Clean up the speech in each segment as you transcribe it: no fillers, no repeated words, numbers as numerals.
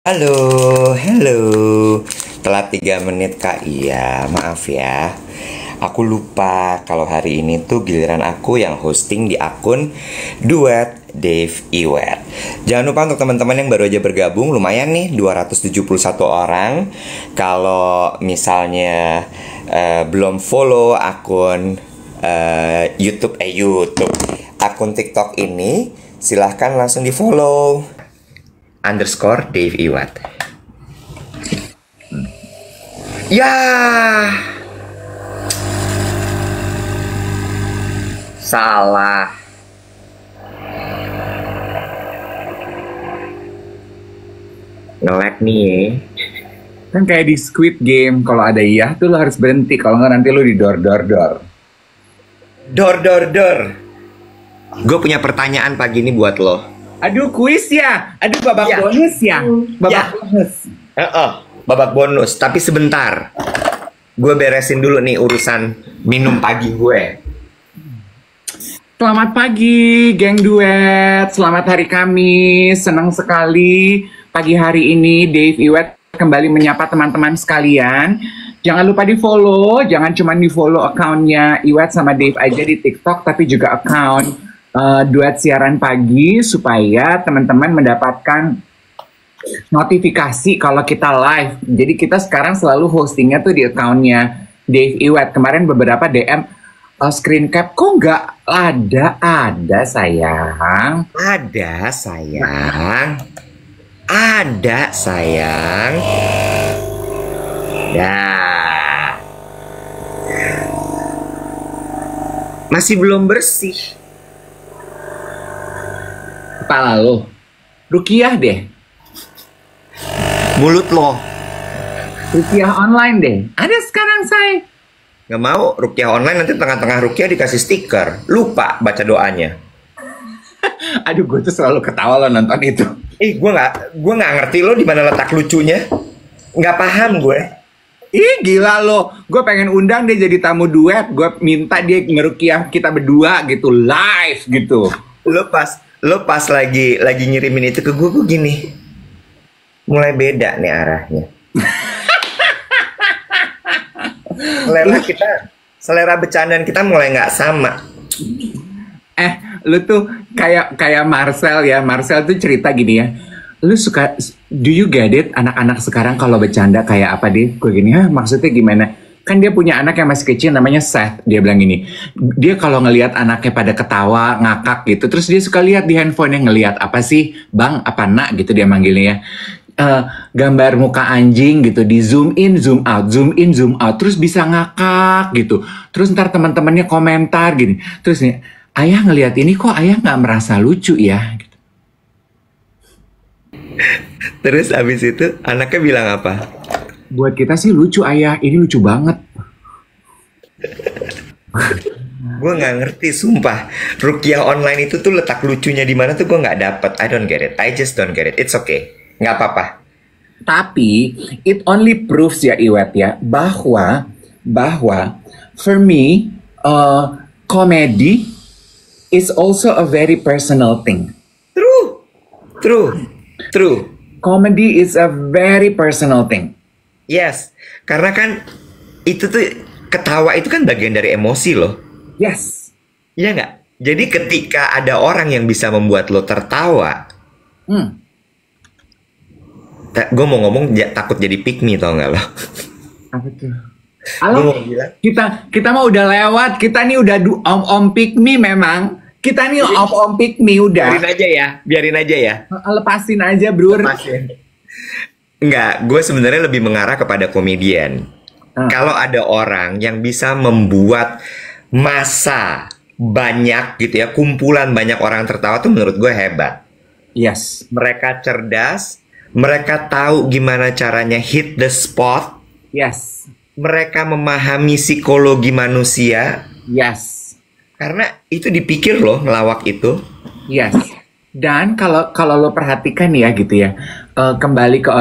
Halo, halo. Telat 3 menit Kak. Iya, maaf ya. Aku lupa kalau hari ini tuh giliran aku yang hosting di akun Duet Dave Iwet. Jangan lupa untuk teman-teman yang baru aja bergabung, lumayan nih 271 orang. Kalau misalnya belum follow akun YouTube, akun TikTok ini, silahkan langsung di follow _Dave Iwat. Ya, salah. Nge-lag nih ya. Kan kayak di Squid Game, kalau ada iya tuh lo harus berhenti, kalau nggak nanti lo didor. Dor. Gue punya pertanyaan pagi ini buat lo. Aduh, kuis ya? Aduh, babak Ya. bonus ya? Babak Ya. bonus. Babak bonus. Tapi sebentar, gue beresin dulu nih urusan minum pagi gue. Selamat pagi, geng Duet. Selamat hari Kamis. Senang sekali pagi hari ini Dave Iwet kembali menyapa teman-teman sekalian. Jangan lupa di-follow. Jangan cuma di-follow akunnya Iwet sama Dave aja di TikTok, tapi juga akun Duet Siaran Pagi, supaya teman-teman mendapatkan notifikasi kalau kita live. Jadi kita sekarang selalu hostingnya tuh di akunnya Dave Iwet. Kemarin beberapa DM screen cap, kok nggak ada sayang. Ada sayang. Dah. Masih belum bersih. Kepala lo Rukiah deh. Mulut lo. Rukiah online deh. Ada sekarang, say. Nggak mau rukyah online, nanti tengah-tengah rukyah dikasih stiker. Lupa baca doanya. Aduh, gue tuh selalu ketawa lo nonton itu. Gue nggak ngerti lo di mana letak lucunya. Nggak paham gue. Ih, gila lo. Gue pengen undang dia jadi tamu duet. Gue minta dia ngerukiah kita berdua gitu, live gitu. Lo pas lagi ngirimin itu ke gue gini. Mulai beda nih arahnya. Selera bercandaan kita mulai nggak sama. Lu tuh kayak Marcel ya. Marcel tuh cerita gini ya. Lu suka, do you get it? Anak-anak sekarang kalau bercanda kayak apa deh? Gue gini, maksudnya gimana? Kan dia punya anak yang masih kecil namanya Seth. Dia bilang gini, dia kalau ngelihat anaknya pada ketawa, ngakak gitu, terus dia suka lihat di handphonenya, ngelihat apa sih? Bang, apa nak? Gitu dia manggilnya ya. Gambar muka anjing gitu, di zoom in, zoom out, terus bisa ngakak gitu. Terus ntar teman-temannya komentar gini. Terus nih, ayah ngelihat ini kok ayah nggak merasa lucu ya? Gitu. Terus abis itu anaknya bilang apa? Buat kita sih lucu ayah, ini lucu banget. Gue nggak ngerti, sumpah. Rukyah online itu tuh letak lucunya di mana tuh gue nggak dapet. I don't get it. I just don't get it. It's okay. Nggak apa-apa. Tapi it only proves ya Iwet ya bahwa for me comedy is also a very personal thing. True. Comedy is a very personal thing. Yes, karena kan itu tuh ketawa itu kan bagian dari emosi loh. Yes. Iya nggak? Jadi ketika ada orang yang bisa membuat lo tertawa, gue mau ngomong takut jadi pick me, tau nggak lo? Apa tuh? Alah, kita mah udah lewat. Kita nih udah om pick me memang. Kita nih om pick me udah. Biarin aja ya. Lepasin aja, bro. Enggak, gue sebenarnya lebih mengarah kepada komedian. Kalau ada orang yang bisa membuat massa banyak gitu ya, kumpulan banyak orang tertawa tuh menurut gue hebat. Yes. Mereka cerdas, mereka tahu gimana caranya hit the spot. Yes. Mereka memahami psikologi manusia. Yes. Karena itu dipikir loh ngelawak itu. Yes. Dan kalau lo perhatikan ya gitu ya, kembali ke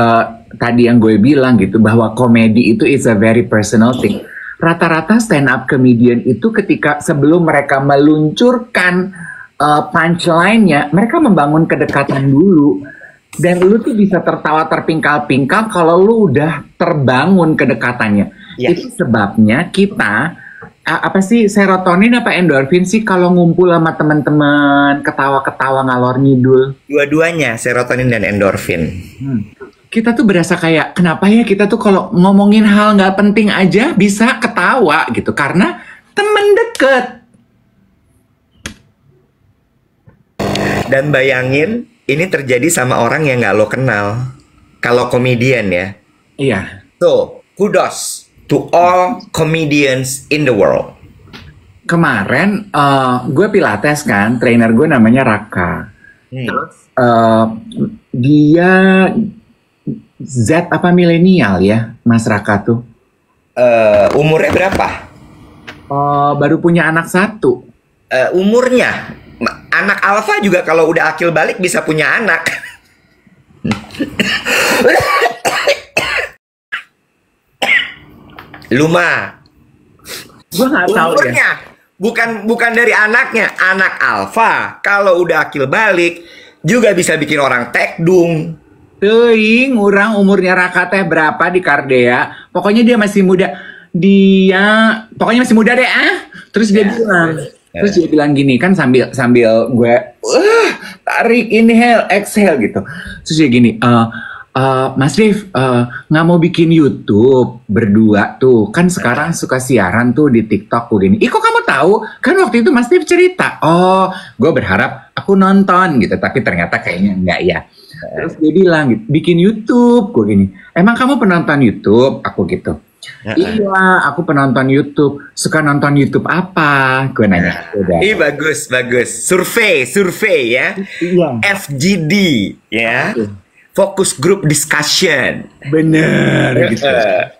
tadi yang gue bilang gitu, bahwa komedi itu is a very personal thing. Rata-rata stand up comedian itu ketika sebelum mereka meluncurkan punchline-nya, mereka membangun kedekatan dulu. Dan lu tuh bisa tertawa terpingkal-pingkal kalau lu udah terbangun kedekatannya. Ya. Itu sebabnya kita apa sih serotonin apa endorfin sih kalau ngumpul sama teman-teman ketawa-ketawa ngalor ngidul. Dua-duanya, serotonin dan endorfin. Kita tuh berasa kayak kenapa ya kita tuh kalau ngomongin hal nggak penting aja bisa ketawa gitu karena temen deket. Dan bayangin, ini terjadi sama orang yang nggak lo kenal. Kalau komedian ya. Iya. So, kudos to all comedians in the world. Kemarin gue pilates kan, trainer gue namanya Raka. Terus dia Z apa milenial ya, Mas Raka tuh? Umurnya berapa? Baru punya anak 1. Umurnya? Anak alfa juga kalau udah akil balik bisa punya anak. Luma. Gue nggak tahu ya. Umurnya bukan dari anaknya. Anak alfa kalau udah akil balik juga bisa bikin orang tekdung. Teuing, orang umurnya Raka teh berapa di Kardea? Pokoknya dia masih muda. Pokoknya masih muda deh Terus dia bilang gini kan sambil gue tarik inhale exhale gitu. Terus dia gini, Mas Rif nggak mau bikin YouTube berdua tuh kan sekarang suka siaran tuh di TikTok gue gini. Ih kok kamu tahu? Kan waktu itu Mas Rif cerita. Oh, gue berharap aku nonton gitu, tapi ternyata kayaknya enggak ya. Terus dia bilang bikin YouTube gue gini. Emang kamu penonton YouTube? Aku gitu. Iya, aku penonton YouTube. Suka nonton YouTube apa? Gue nanya. Ih bagus. Survei ya. Iya. FGD ya. Focus group discussion. Bener gitu.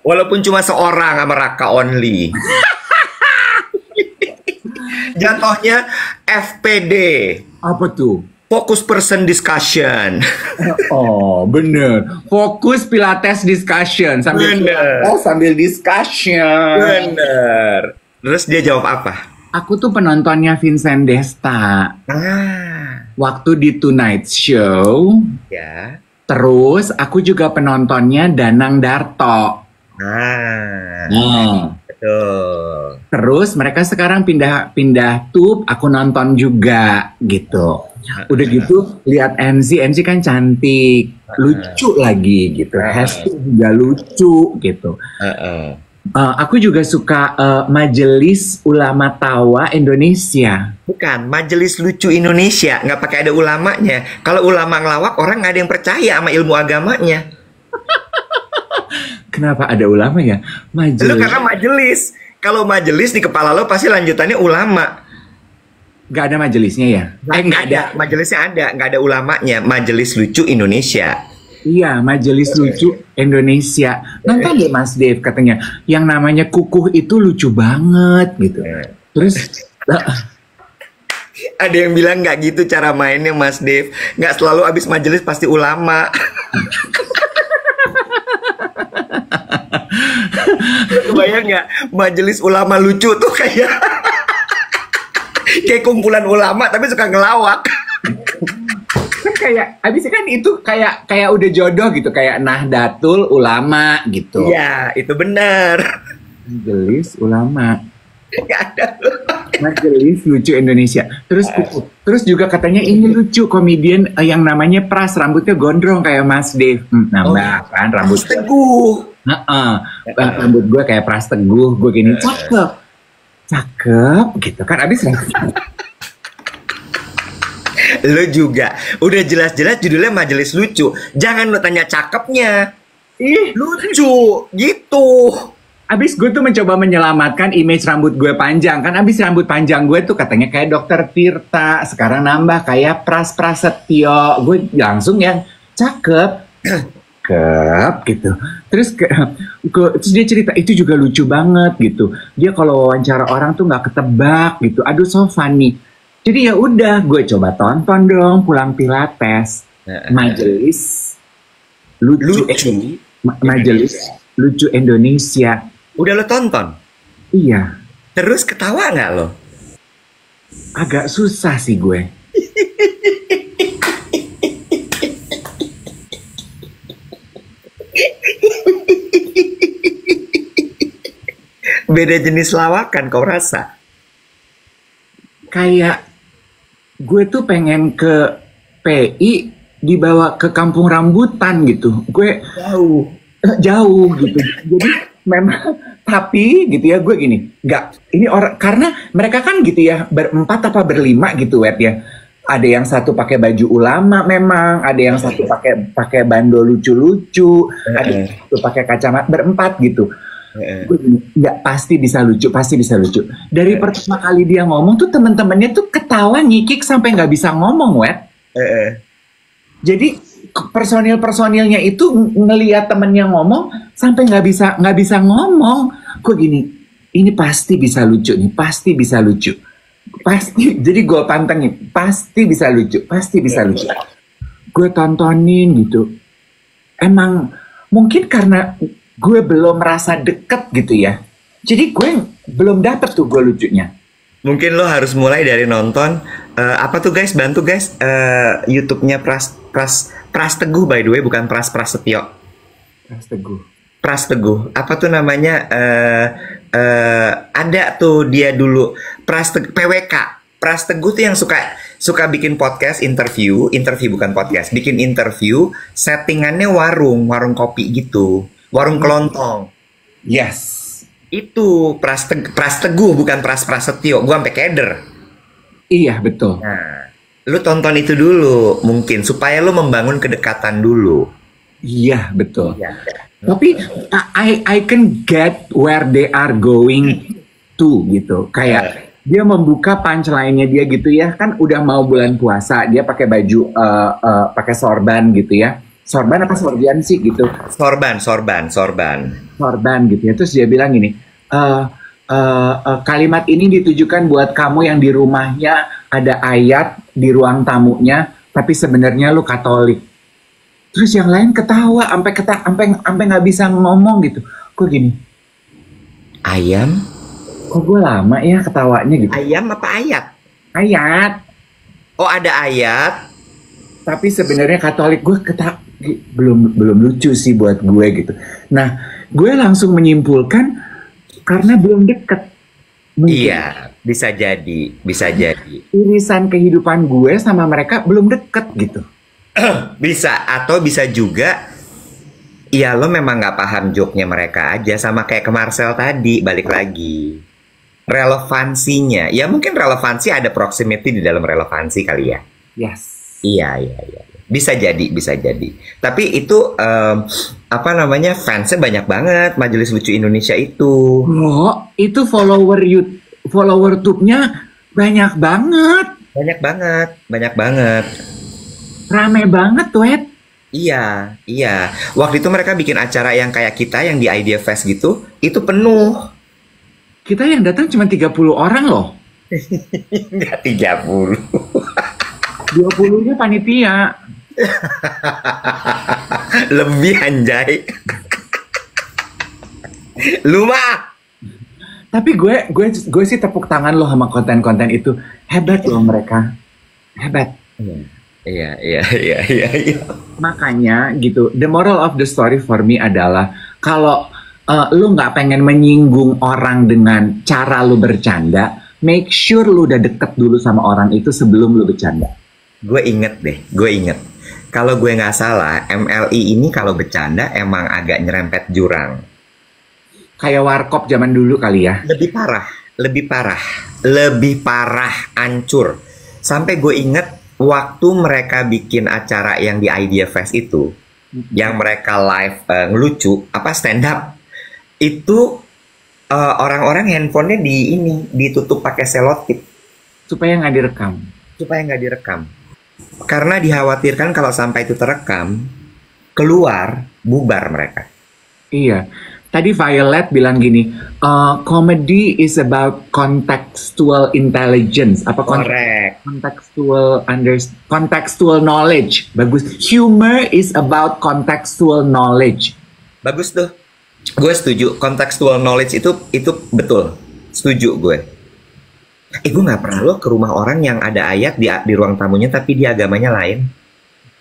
Walaupun cuma seorang sama Raka only. Jatuhnya FPD. Apa tuh? Focus person discussion. Oh, bener. Fokus Pilates discussion sambil sambil discussion. Bener. Terus dia jawab apa? Aku tuh penontonnya Vincent Desta. Waktu di Tonight Show. Ya. Terus aku juga penontonnya Danang Darto. Betul. Terus mereka sekarang pindah tube, aku nonton juga gitu. Udah gitu lihat NC kan cantik, lucu lagi gitu. Hashtag juga lucu gitu. Aku juga suka Majelis Ulama Tawa Indonesia. Bukan, Majelis Lucu Indonesia, nggak pakai ada ulamanya. Kalau ulama ngelawak orang nggak ada yang percaya sama ilmu agamanya. Kenapa ada ulama ya? Majelis. Lu karena majelis. Kalau majelis di kepala lo pasti lanjutannya ulama. Gak ada majelisnya ya? Nggak ada. Majelisnya ada, nggak ada ulamanya. Majelis Lucu Indonesia. Iya, Majelis Lucu Indonesia. Nonton deh Mas Dave katanya. Yang namanya Kukuh itu lucu banget gitu. Terus ada yang bilang nggak gitu cara mainnya Mas Dave. Nggak selalu abis majelis pasti ulama. Bayang nggak majelis ulama lucu tuh kayak kumpulan ulama tapi suka ngelawak. Kan kayak abis kan itu kayak udah jodoh gitu, kayak Nahdlatul Ulama gitu. Iya, itu benar. Majelis Ulama. Nggak ada. Majelis Lucu Indonesia. Terus juga katanya ini lucu komedian yang namanya Pras, rambutnya gondrong kayak Mas Dave. Nambah kan rambut Teguh. Rambut gue kayak Pras Teguh, gue gini cakep gitu kan abis. Lo juga udah jelas-jelas judulnya Majelis Lucu, jangan lo tanya cakepnya. Lucu gitu. Abis gue tuh mencoba menyelamatkan image rambut gue panjang kan, abis rambut panjang gue tuh katanya kayak Dokter Tirta, sekarang nambah kayak Pras Prasetyo. Gue langsung yang cakep gitu. Terus dia cerita itu juga lucu banget gitu. Dia kalau wawancara orang tuh nggak ketebak gitu. Aduh so funny. Jadi ya udah gue coba tonton dong pulang Pilates. Majelis Lucu. Majelis Lucu Indonesia. Udah lo tonton? Iya. Terus ketawa nggak lo? Agak susah sih gue. Beda jenis lawakan kau rasa? Kayak gue tuh pengen ke PI dibawa ke kampung rambutan gitu. Gue Jauh. jauh gitu. Jadi memang tapi gitu ya gue gini, nggak ini orang karena mereka kan gitu ya berempat apa berlima gitu Wet ya. Ada yang satu pakai baju ulama memang, ada yang satu pakai pakai bando lucu-lucu, ada yang satu pakai kacamata berempat gitu. Gue gini, nggak pasti bisa lucu, pasti bisa lucu. Dari pertama kali dia ngomong tuh temen-temennya tuh ketawa ngikik sampai nggak bisa ngomong Wet. Jadi personil-personilnya itu ngelihat temennya ngomong sampai nggak bisa ngomong. Gue gini, ini pasti bisa lucu nih, pasti bisa lucu, pasti. Jadi gue pantengin, pasti bisa lucu, pasti bisa lucu. Gue tontonin gitu. Emang mungkin karena gue belum merasa deket gitu ya. Jadi gue belum dapet tuh gue lucunya. Mungkin lo harus mulai dari nonton apa tuh guys, bantu guys, YouTube-nya Pras Teguh by the way, bukan Pras Prasetyo. Mas Teguh. Pras Teguh. Apa tuh namanya? Ada tuh dia dulu PWK. Pras Teguh tuh yang suka bikin podcast interview bukan podcast, bikin interview, settingannya warung kopi gitu, warung kelontong. Yes. Itu Pras Teguh bukan Pras Prasetyo. Gua sampai keder. Iya betul. Nah, lu tonton itu dulu mungkin supaya lu membangun kedekatan dulu. Iya betul. Ya. Tapi I can get where they are going to gitu. Kayak dia membuka punchline-nya dia gitu ya. Kan udah mau bulan puasa, dia pakai baju pakai sorban gitu ya. Sorban apa sorbian sih gitu? Sorban. Sorban gitu ya. Terus dia bilang gini, kalimat ini ditujukan buat kamu yang di rumahnya ada ayat di ruang tamunya, tapi sebenarnya lu Katolik. Terus yang lain ketawa, sampai nggak bisa ngomong gitu. Kok gini? Ayam? Kok gue lama ya ketawanya gitu? Ayam apa ayat? Ayat. Oh ada ayat. Tapi sebenarnya Katolik. Gue belum lucu sih buat gue gitu. Nah, gue langsung menyimpulkan karena belum deket. Mungkin. Iya, bisa jadi. Irisan kehidupan gue sama mereka belum deket gitu. Bisa, atau bisa juga ya lo memang nggak paham joke-nya mereka aja, sama kayak ke Marcel tadi, balik lagi relevansinya. Ya mungkin relevansi, ada proximity di dalam relevansi kali ya. Yes. Iya. Bisa jadi. Tapi itu apa namanya, fansnya banyak banget Majelis Lucu Indonesia itu. Oh, itu follower tube-nya banyak banget. Banyak banget. Rame banget, Wet. Iya. Waktu itu mereka bikin acara yang kayak kita, yang di Idea Fest gitu, itu penuh. Kita yang datang cuma 30 orang loh. Nggak 30. 20-nya panitia. Lebih anjay. Lu mah. Tapi gue sih tepuk tangan loh sama konten-konten itu. Hebat loh mereka. Hebat. Iya. Makanya gitu, the moral of the story for me adalah kalau lu nggak pengen menyinggung orang dengan cara lu bercanda, make sure lu udah deket dulu sama orang itu sebelum lu bercanda. Gue inget. Kalau gue nggak salah, MLI ini kalau bercanda emang agak nyerempet jurang. Kayak warkop zaman dulu kali ya. Lebih parah, hancur. Sampai gue inget waktu mereka bikin acara yang di Idea Fest itu, yang mereka live ngelucu, stand up, itu orang-orang handphonenya ditutup pakai selotip supaya nggak direkam. Karena dikhawatirkan kalau sampai itu terekam, keluar, bubar mereka. Iya. Tadi Violet bilang gini, comedy is about contextual intelligence. Correct. Contextual knowledge. Bagus. Humor is about contextual knowledge. Bagus tuh. Gue setuju. Contextual knowledge itu betul. Setuju gue. Gue nggak pernah lo ke rumah orang yang ada ayat di ruang tamunya tapi dia agamanya lain.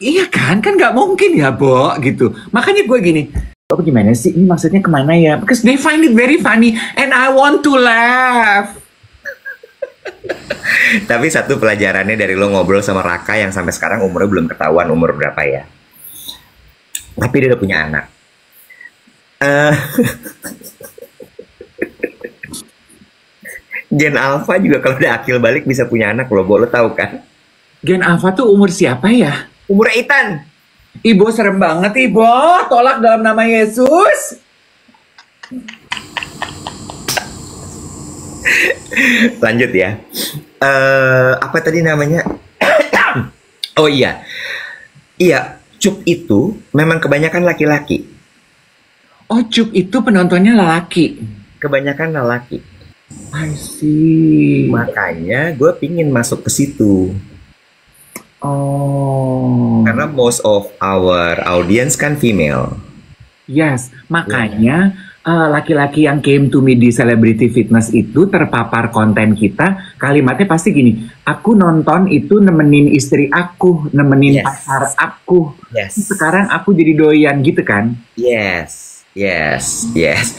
Iya kan nggak mungkin ya, Bo, gitu. Makanya gue gini, Apa gimana sih? Ini maksudnya kemana ya? Because they find it very funny and I want to laugh. Tapi satu pelajarannya dari lo ngobrol sama Raka yang sampai sekarang umurnya belum ketahuan umur berapa ya. Tapi dia udah punya anak. Eh, Gen Alpha juga kalau udah akil balik bisa punya anak loh, Bo. Lo tahu kan? Gen Alpha tuh umur siapa ya? Umurnya Ethan. Ibu serem banget, Ibu. Tolak dalam nama Yesus. Lanjut ya. Apa tadi namanya? Oh iya. Iya, Cup itu memang kebanyakan laki-laki. Oh, Cup itu penontonnya lelaki. Kebanyakan lelaki. I see. Makanya gue pingin masuk ke situ. Oh. Karena most of our audience kan female. Yes, makanya laki-laki yang came to me di Celebrity Fitness itu terpapar konten kita, kalimatnya pasti gini, aku nonton itu nemenin istri aku, nemenin Yes. pacar aku, Yes. sekarang aku jadi doyan gitu kan. Yes. Yes. Yes.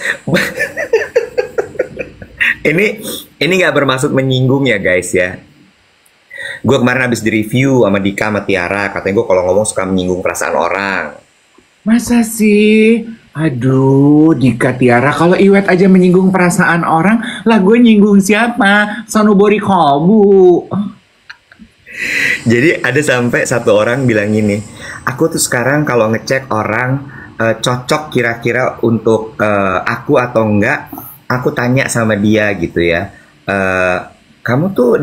Ini nggak bermaksud menyinggung ya guys ya. Gue kemarin habis di-review sama Dika sama Tiara, katanya gue kalau ngomong suka menyinggung perasaan orang. Masa sih? Aduh, Dika Tiara, kalau Iwet aja menyinggung perasaan orang, lah gue nyinggung siapa? Sanubori Kolbu. Jadi ada sampai satu orang bilang gini, aku tuh sekarang kalau ngecek orang cocok kira-kira untuk aku atau enggak, aku tanya sama dia gitu ya. Kamu tuh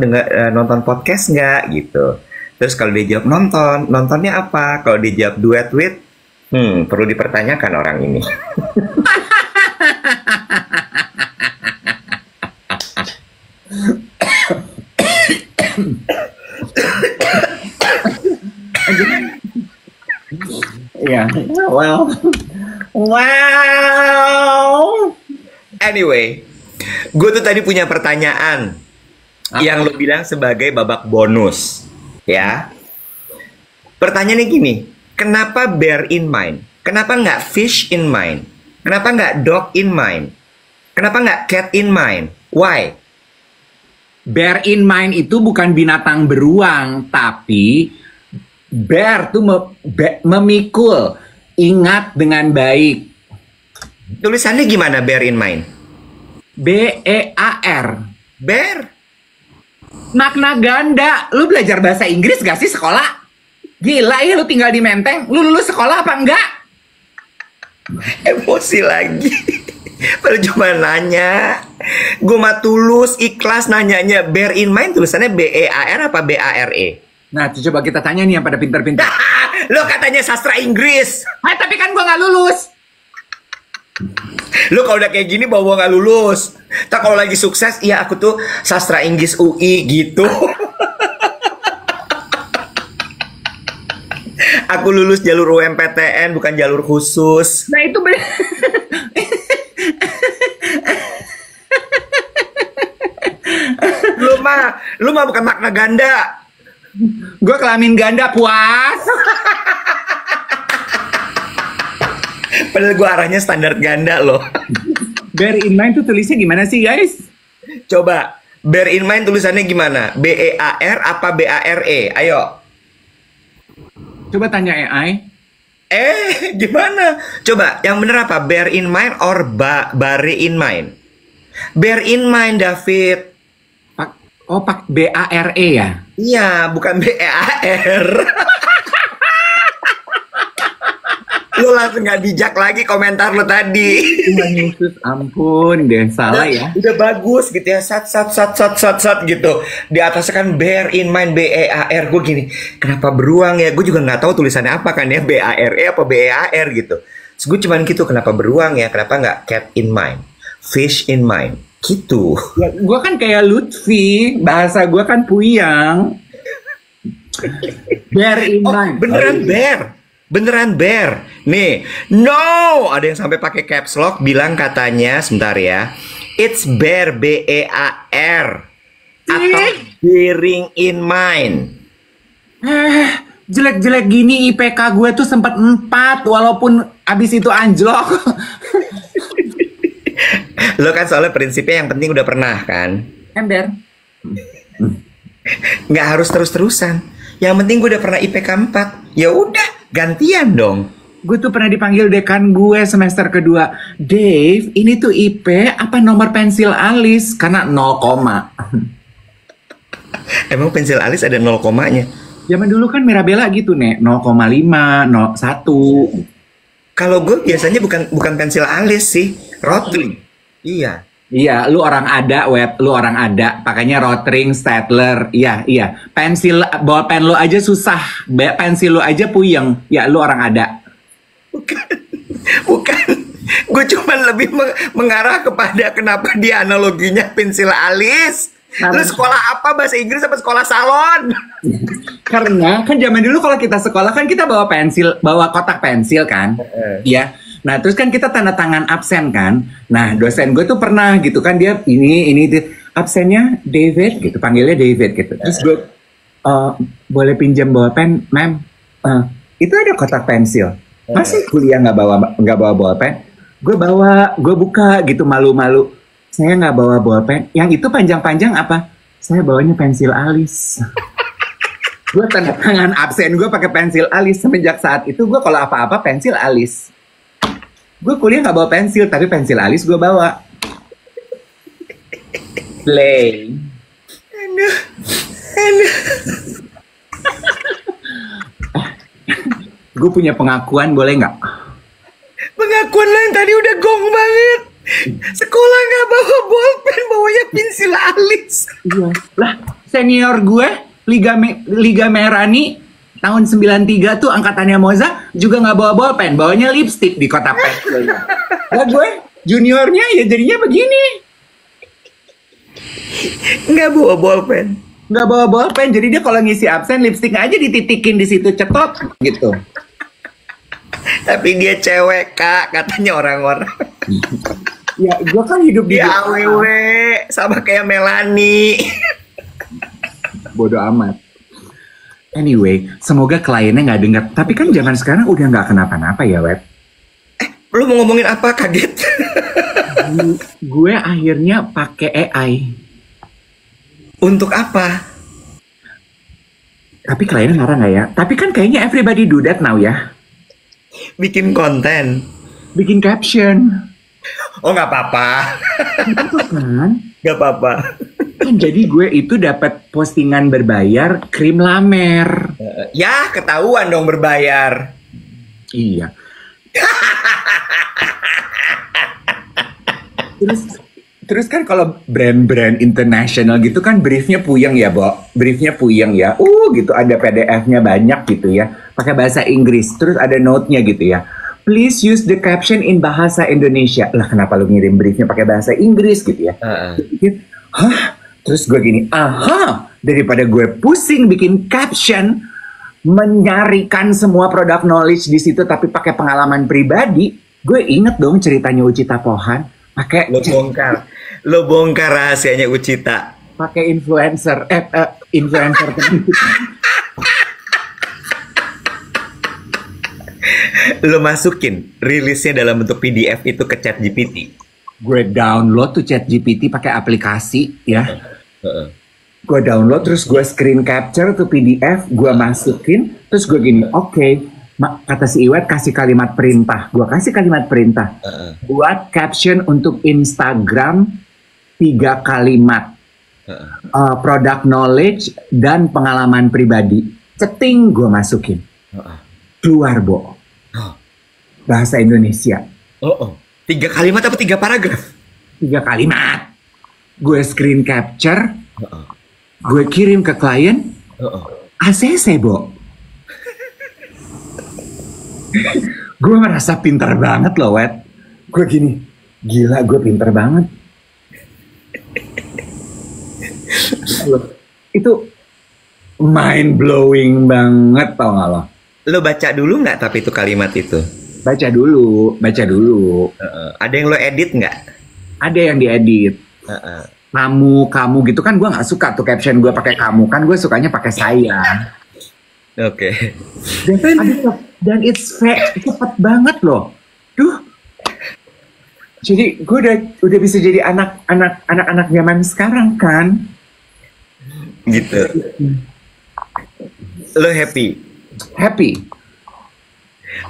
nonton podcast nggak gitu? Terus kalau dia jawab nonton, nontonnya apa? Kalau dia jawab duet with, perlu dipertanyakan orang ini. Ya, well, wow. Anyway, gue tuh tadi punya pertanyaan yang lo bilang sebagai babak bonus, ya. Pertanyaannya gini, kenapa bear in mind? Kenapa nggak fish in mind? Kenapa nggak dog in mind? Kenapa nggak cat in mind? Why? Bear in mind itu bukan binatang beruang, tapi bear tuh memikul, ingat dengan baik. Tulisannya gimana bear in mind? B-E-A-R. Bear. Makna ganda. Lu belajar bahasa Inggris gak sih sekolah? Gila ya, lu tinggal di Menteng. Lu lulus sekolah apa enggak? Emosi lagi. Padahal cuma nanya. Gue mah tulus, ikhlas nanyanya. Bear in mind tulisannya B-E-A-R apa B-A-R-E? Nah, coba kita tanya nih yang pada pintar-pintar. Lo katanya sastra Inggris. Hai, tapi kan gua nggak lulus. Lo kalau udah kayak gini bawa nggak lulus. Tak kalau lagi sukses, iya aku tuh sastra Inggris UI gitu. Aku lulus jalur UMPTN bukan jalur khusus. Nah, itu Lu mah bukan makna ganda. gue kelamin ganda, puas. Padahal gue arahnya standar ganda loh. Bear in mind tuh tulisnya gimana sih, guys? Coba bear in mind tulisannya gimana? B-E-A-R apa B-A-R-E? Ayo. Coba tanya AI. Gimana? Coba yang bener apa? Bear in mind or bare in mind? Bear in mind, David. Pak B-A-R-E ya? Iya, bukan B-E-A-R. Lu langsung gak bijak lagi komentar lu tadi. Tuhan Yesus, ampun deh, salah ya. Udah bagus gitu ya, sat gitu. Di atasnya kan bear in mind B-E-A-R. Gue gini, kenapa beruang ya? Gue juga nggak tahu tulisannya apa kan ya, B-A-R-E apa B-E-A-R gitu. Terus gue cuman gitu, kenapa beruang ya? Kenapa nggak cat in mind, fish in mind, gitu. Ya, gue kan kayak Lutfi, bahasa gue kan puyang. Bear in mind. Beneran bear. Beneran bear. Nih, no, ada yang sampai pakai caps lock bilang katanya, sebentar ya. It's bear, B-E-A-R. Atau bearing in mind. jelek-jelek gini IPK gue tuh sempat 4 walaupun abis itu anjlok. Lo kan soalnya prinsipnya yang penting udah pernah kan. Ember. Nggak harus terus-terusan. Yang penting gue udah pernah IPK 4. Ya udah, gantian dong. Gue tuh pernah dipanggil dekan gue semester kedua. Dave, ini tuh IP apa nomor pensil alis? Karena 0, Emang pensil alis ada 0 komanya? zaman dulu kan Mirabella gitu, Nek. 0,5, 01. Kalau gue biasanya bukan pensil alis sih, rotring. Iya. Iya, lu orang ada, lu orang ada. Pakainya rotring, stapler. Iya, iya. Pensil, bolpen lu aja susah. Pensil lu aja puyeng. Ya, lu orang ada. Bukan. Gue cuma lebih mengarah kepada kenapa dia analoginya pensil alis. Lu sekolah apa, bahasa Inggris apa sekolah salon? Karena kan zaman dulu kalau kita sekolah kan kita bawa pensil, bawa kotak pensil kan. Iya. Nah, terus kan kita tanda tangan absen kan. Nah, dosen gue tuh pernah gitu kan, dia ini absennya David gitu, panggilnya David gitu. Terus gue boleh pinjam bolpen, ma'am? Itu ada kotak pensil. Masih kuliah nggak bawa bolpen? Gue buka gitu malu-malu. Saya nggak bawa bolpen. Yang itu panjang-panjang apa? Saya bawanya pensil alis. Gue tanda tangan absen gue pakai pensil alis. Semenjak saat itu gue kalau apa-apa pensil alis. Gue kuliah nggak bawa pensil, tapi pensil alis gue bawa. Play. Gue punya pengakuan, boleh nggak? Pengakuan lo yang tadi udah gong banget. Sekolah nggak bawa bolpen, bawanya pensil alis. Iya. Lah, senior gue Liga Merani tahun 93 tuh angkatannya Moza juga nggak bawa bolpen, bawanya lipstick di kotak pensil. Lah gue juniornya ya jadinya begini. Nggak bawa bolpen. Nggak bawa bolpen, jadi dia kalau ngisi absen lipstick aja dititikin di situ, cetot gitu. Tapi dia cewek, Kak, katanya orang-orang. Ya, gue kan hidup di dia AWW sama kayak Melanie. Bodoh amat. Anyway, semoga kliennya nggak dengar. Tapi kan zaman sekarang udah nggak kenapa-napa ya, Web. Lu mau ngomongin apa? Kaget. Gue akhirnya pakai AI. Untuk apa? Tapi kliennya marah nggak ya? Tapi kan kayaknya everybody do that now ya. Bikin konten. Bikin caption. Oh, nggak apa-apa. Kan? Nggak apa-apa. Kan jadi gue itu dapat postingan berbayar krim lamer. Ya, ketahuan dong berbayar. Iya. Terus kan kalau brand-brand internasional gitu kan briefnya puyeng ya, Bo. Briefnya puyeng ya. Gitu ada PDF-nya banyak gitu ya. Pakai bahasa Inggris. Terus ada note-nya gitu ya. Please use the caption in bahasa Indonesia. Lah kenapa lu ngirim briefnya pakai bahasa Inggris gitu ya? Hah? Terus gue gini, daripada gue pusing bikin caption, menyarikan semua produk knowledge di situ tapi pakai pengalaman pribadi, gue inget dong ceritanya Ucita Pohan. Pakai lo bongkar rahasianya Ucita. Pakai influencer, influencer. Lo masukin rilisnya dalam bentuk PDF itu ke ChatGPT. Gue download tuh ChatGPT pakai aplikasi ya. Gue download terus gue screen capture tuh PDF, gue masukin, terus gue gini, oke, kata si Iwet kasih kalimat perintah, gue kasih kalimat perintah, buat caption untuk Instagram 3 kalimat, product knowledge dan pengalaman pribadi, ceting gue masukin, keluar Bo, bahasa Indonesia. 3 kalimat apa 3 paragraf? 3 kalimat. Gue screen capture, gue kirim ke klien, ACC, Bo. Gue merasa pintar banget loh, Wet. Gue gini, gila gue pintar banget. Itu mind blowing banget, tau gak lo? Lo baca dulu nggak tapi itu kalimat itu? Baca dulu. Ada yang lo edit nggak? Ada yang diedit. Kamu gitu kan gue nggak suka tuh caption gue pakai kamu, kan gue sukanya pakai saya. Oke. Dan it's cepet banget loh. Duh, jadi gue udah bisa jadi anak-anak zaman sekarang kan. Gitu. Lo happy? Happy.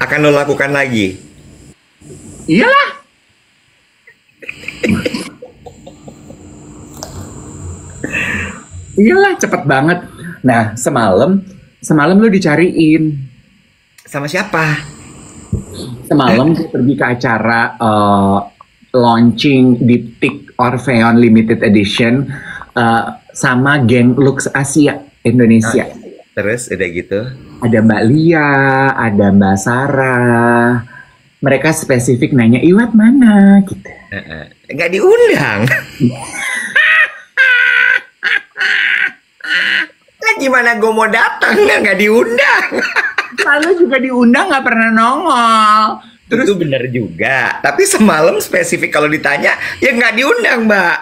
Akan lo lakukan lagi? Iyalah. Iyalah, cepet banget. Nah, semalam lu dicariin. Sama siapa? Semalam gue pergi ke acara launching Diptyque Orpheon Limited Edition sama geng Lux Asia Indonesia. Terus udah gitu? Ada Mbak Lia, ada Mbak Sarah. Mereka spesifik nanya, Iwat mana? Gitu. Nggak diundang. Nah, gimana gue mau datang nggak diundang? Lalu juga diundang nggak pernah nongol. Terus itu bener juga. Tapi semalam spesifik kalau ditanya, ya nggak diundang, Mbak.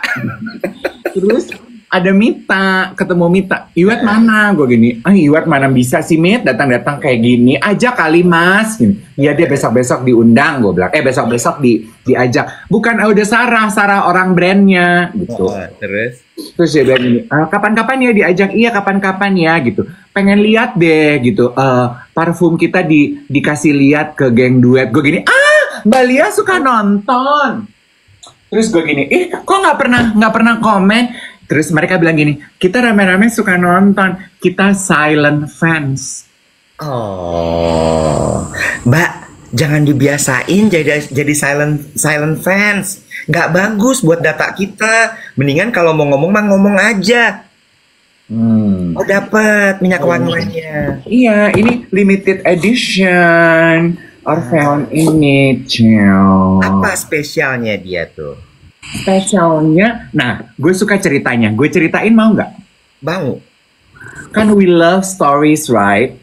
Terus ada Mita, ketemu Mita. Iwat mana? Gue gini, Iwat mana bisa sih Mit datang-datang kayak gini. Ajak kali Mas. Iya dia besok-besok diundang, gue bilang. Besok-besok diajak. Bukan udah Sarah orang brandnya gitu. Terus dia bilang gini, kapan-kapan ya diajak? Iya kapan-kapan ya gitu. Pengen lihat deh gitu. Parfum kita dikasih lihat ke geng duet. Gue gini, Mbak Lia suka nonton. Terus gue gini, kok nggak pernah komen? Terus mereka bilang gini, kita rame-rame suka nonton, kita silent fans. Oh, Mbak, jangan dibiasain jadi silent fans. Nggak bagus buat data kita. Mendingan kalau mau ngomong mah ngomong aja. Oh dapat minyak wanginya. Iya, ini limited edition Orpheon ini. Apa spesialnya dia tuh? Spesialnya, nah gue suka ceritanya. Gue ceritain mau nggak? Mau. Kan we love stories, right?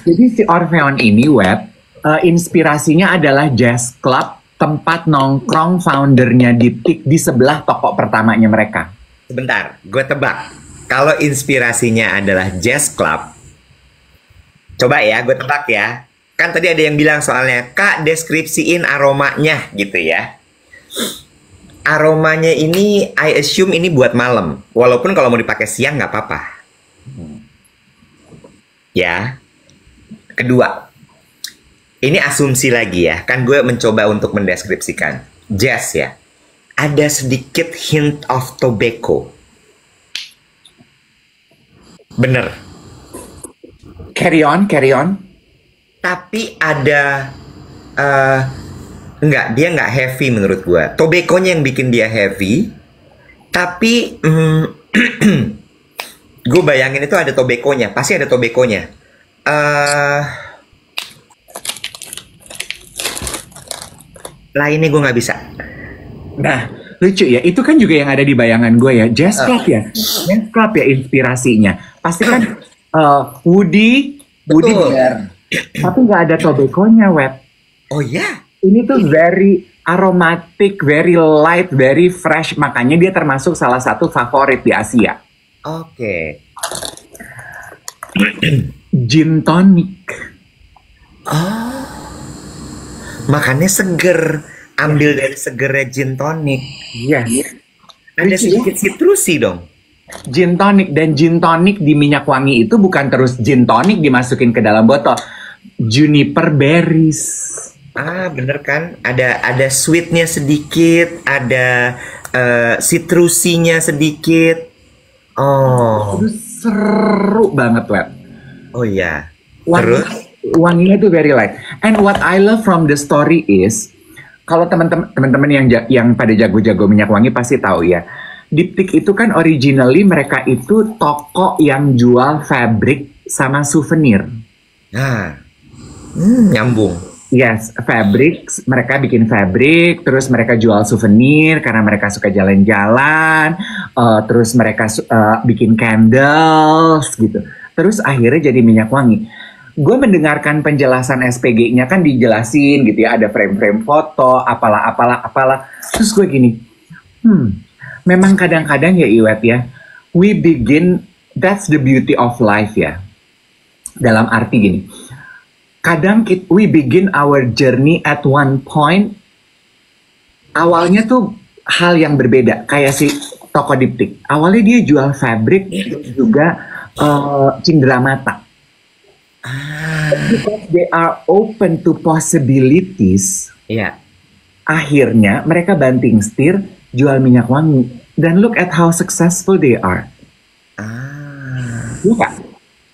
Jadi si Orpheon ini inspirasinya adalah jazz club, tempat nongkrong foundernya Diptyque di sebelah toko pertamanya mereka. Sebentar, gue tebak. Kalau inspirasinya adalah jazz club, coba ya, gue tebak ya. Kan tadi ada yang bilang soalnya, Kak deskripsiin aromanya gitu ya. Aromanya ini, I assume ini buat malam. Walaupun kalau mau dipakai siang nggak apa-apa. Ya. Kedua, ini asumsi lagi ya. Kan gue mencoba untuk mendeskripsikan. Jazz ya. Ada sedikit hint of tobacco. Bener. Carry on. Tapi ada... enggak, dia nggak heavy menurut gue. Tobacco-nya yang bikin dia heavy. Tapi... gue bayangin itu ada tobacco-nya. Pasti ada tobacco-nya. Lainnya gue nggak bisa. Nah, lucu ya. Itu kan juga yang ada di bayangan gue ya. Jazz club ya. Jazz club ya inspirasinya. Pasti kan Woody bear. Tapi nggak ada tobacco-nya, Web. Oh ya? Ini tuh very aromatic, very light, very fresh. Makanya dia termasuk salah satu favorit di Asia. Oke. Gin tonic. Oh. Makannya seger. Ambil dari segernya gin tonic. Iya. Ada sedikit citrusi dong. Gin tonic. Dan gin tonic di minyak wangi itu bukan terus gin tonic dimasukin ke dalam botol. Juniper berries. Bener kan? Ada sweetnya sedikit. Ada citrusinya sedikit. Oh. Itu seru banget, Web. Oh iya. Terus? Wanginya tuh very light. And what I love from the story is, kalau teman-teman yang pada jago-jago minyak wangi pasti tahu ya. Diptyque itu kan originally mereka itu toko yang jual fabric sama souvenir. Nyambung. Yes, fabric. Mereka bikin fabric, terus mereka jual souvenir karena mereka suka jalan-jalan. Terus mereka bikin candles gitu. Terus akhirnya jadi minyak wangi. Gue mendengarkan penjelasan SPG-nya kan dijelasin gitu ya, ada frame-frame foto, apalah. Terus gue gini, memang kadang-kadang ya Iwet ya, we begin, that's the beauty of life ya. Dalam arti gini, kadang we begin our journey at one point. Awalnya tuh hal yang berbeda, kayak si toko diptik. Awalnya dia jual fabric juga cindera mata. Because they are open to possibilities. Iya. Akhirnya mereka banting setir jual minyak wangi. Dan look at how successful they are. Iya Kak?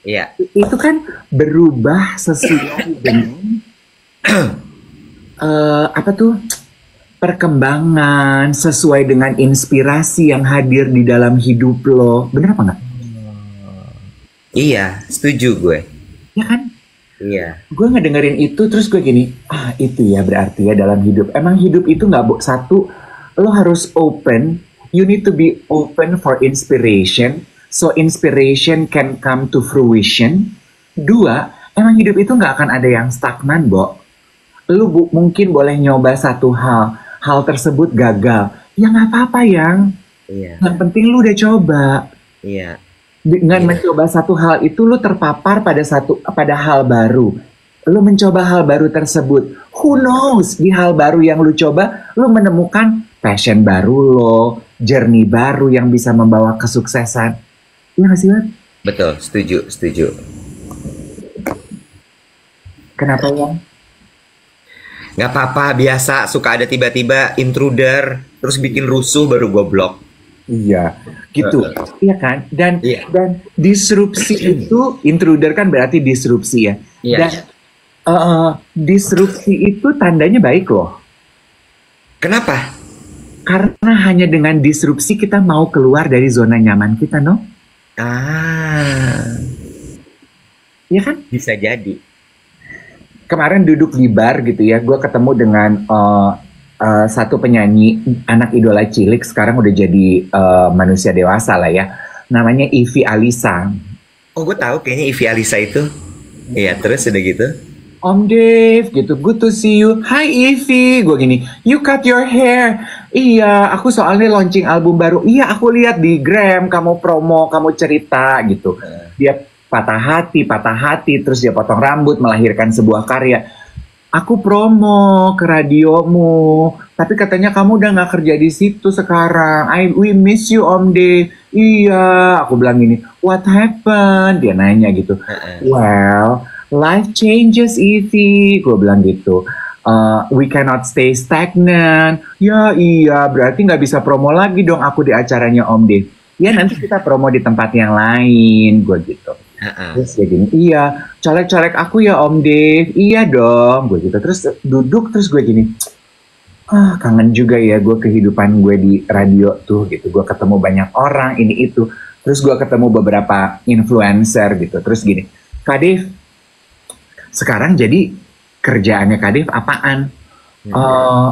Iya. Itu kan berubah sesuai dengan apa tuh, perkembangan, sesuai dengan inspirasi yang hadir di dalam hidup lo. Bener apa nggak? Iya, setuju gue. Ya kan? Iya. Gue ngedengerin itu terus gue gini, itu ya berarti ya dalam hidup. Emang hidup itu nggak satu, lo harus open. You need to be open for inspiration, so inspiration can come to fruition. Dua, emang hidup itu nggak akan ada yang stagnan, Bo. Lu mungkin boleh nyoba satu hal tersebut gagal. Ya nggak apa-apa yang. Iya. Yang penting lu udah coba. Iya. Dengan mencoba satu hal itu lu terpapar pada hal baru. Lu mencoba hal baru tersebut. Who knows, di hal baru yang lu coba, lu menemukan passion baru lo, journey baru yang bisa membawa kesuksesan. Iya nggak sih, Wat? Betul, setuju. Kenapa ya? Nggak apa-apa, biasa suka ada tiba-tiba intruder, terus bikin rusuh baru gue blok. Iya, gitu. Iya kan? Dan Iya. dan disrupsi itu, intruder kan berarti disrupsi ya. Iya. Dan disrupsi itu tandanya baik loh. Kenapa? Karena hanya dengan disrupsi kita mau keluar dari zona nyaman kita, no? Iya kan? Bisa jadi. Kemarin duduk di bar gitu ya, gue ketemu dengan satu penyanyi anak idola cilik, sekarang udah jadi manusia dewasa lah ya. Namanya Ivy Alisa. Oh, gue tahu kayaknya Ivy Alisa itu. Iya, terus udah gitu. Om Dave gitu, good to see you. Hi Ivy, gue gini, you cut your hair. Iya, aku soalnya launching album baru. Iya, aku lihat di Gram, kamu promo, kamu cerita gitu. Dia patah hati, terus dia potong rambut, melahirkan sebuah karya. Aku promo ke radiomu, tapi katanya kamu udah gak kerja di situ sekarang. We miss you Om Dave. Iya, aku bilang gini, what happened? Dia nanya gitu. Well, life changes, Ivy. Gue bilang gitu. We cannot stay stagnant. Ya iya, berarti nggak bisa promo lagi dong aku di acaranya Om Dave. Ya nanti kita promo di tempat yang lain. Gue gitu. Terus dia gini, iya, colek-colek aku ya Om Dave. Iya dong. Gue gitu. Terus duduk, terus gue gini, kangen juga ya gue kehidupan gue di radio tuh gitu. Gue ketemu banyak orang, ini itu. Terus gue ketemu beberapa influencer gitu. Terus gini, Kak Dave, sekarang jadi kerjaannya Kak Dave apaan?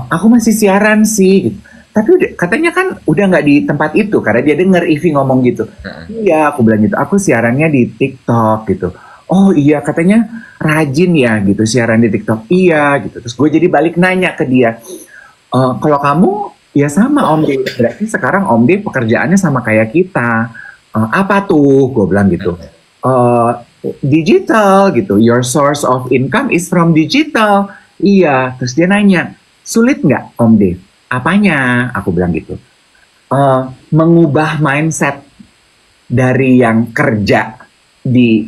Aku masih siaran sih gitu. Tapi katanya kan udah nggak di tempat itu, karena dia denger Ivy ngomong gitu. Iya, aku bilang gitu, aku siarannya di TikTok gitu. Oh iya, katanya rajin ya gitu siaran di TikTok. Iya gitu. Terus gue jadi balik nanya ke dia, kalau kamu ya sama Om Dave, berarti sekarang Om Dave pekerjaannya sama kayak kita. Apa tuh? Gue bilang gitu. Digital gitu, your source of income is from digital. Iya, terus dia nanya, sulit nggak Om Dave? Apanya? Aku bilang gitu. Mengubah mindset dari yang kerja di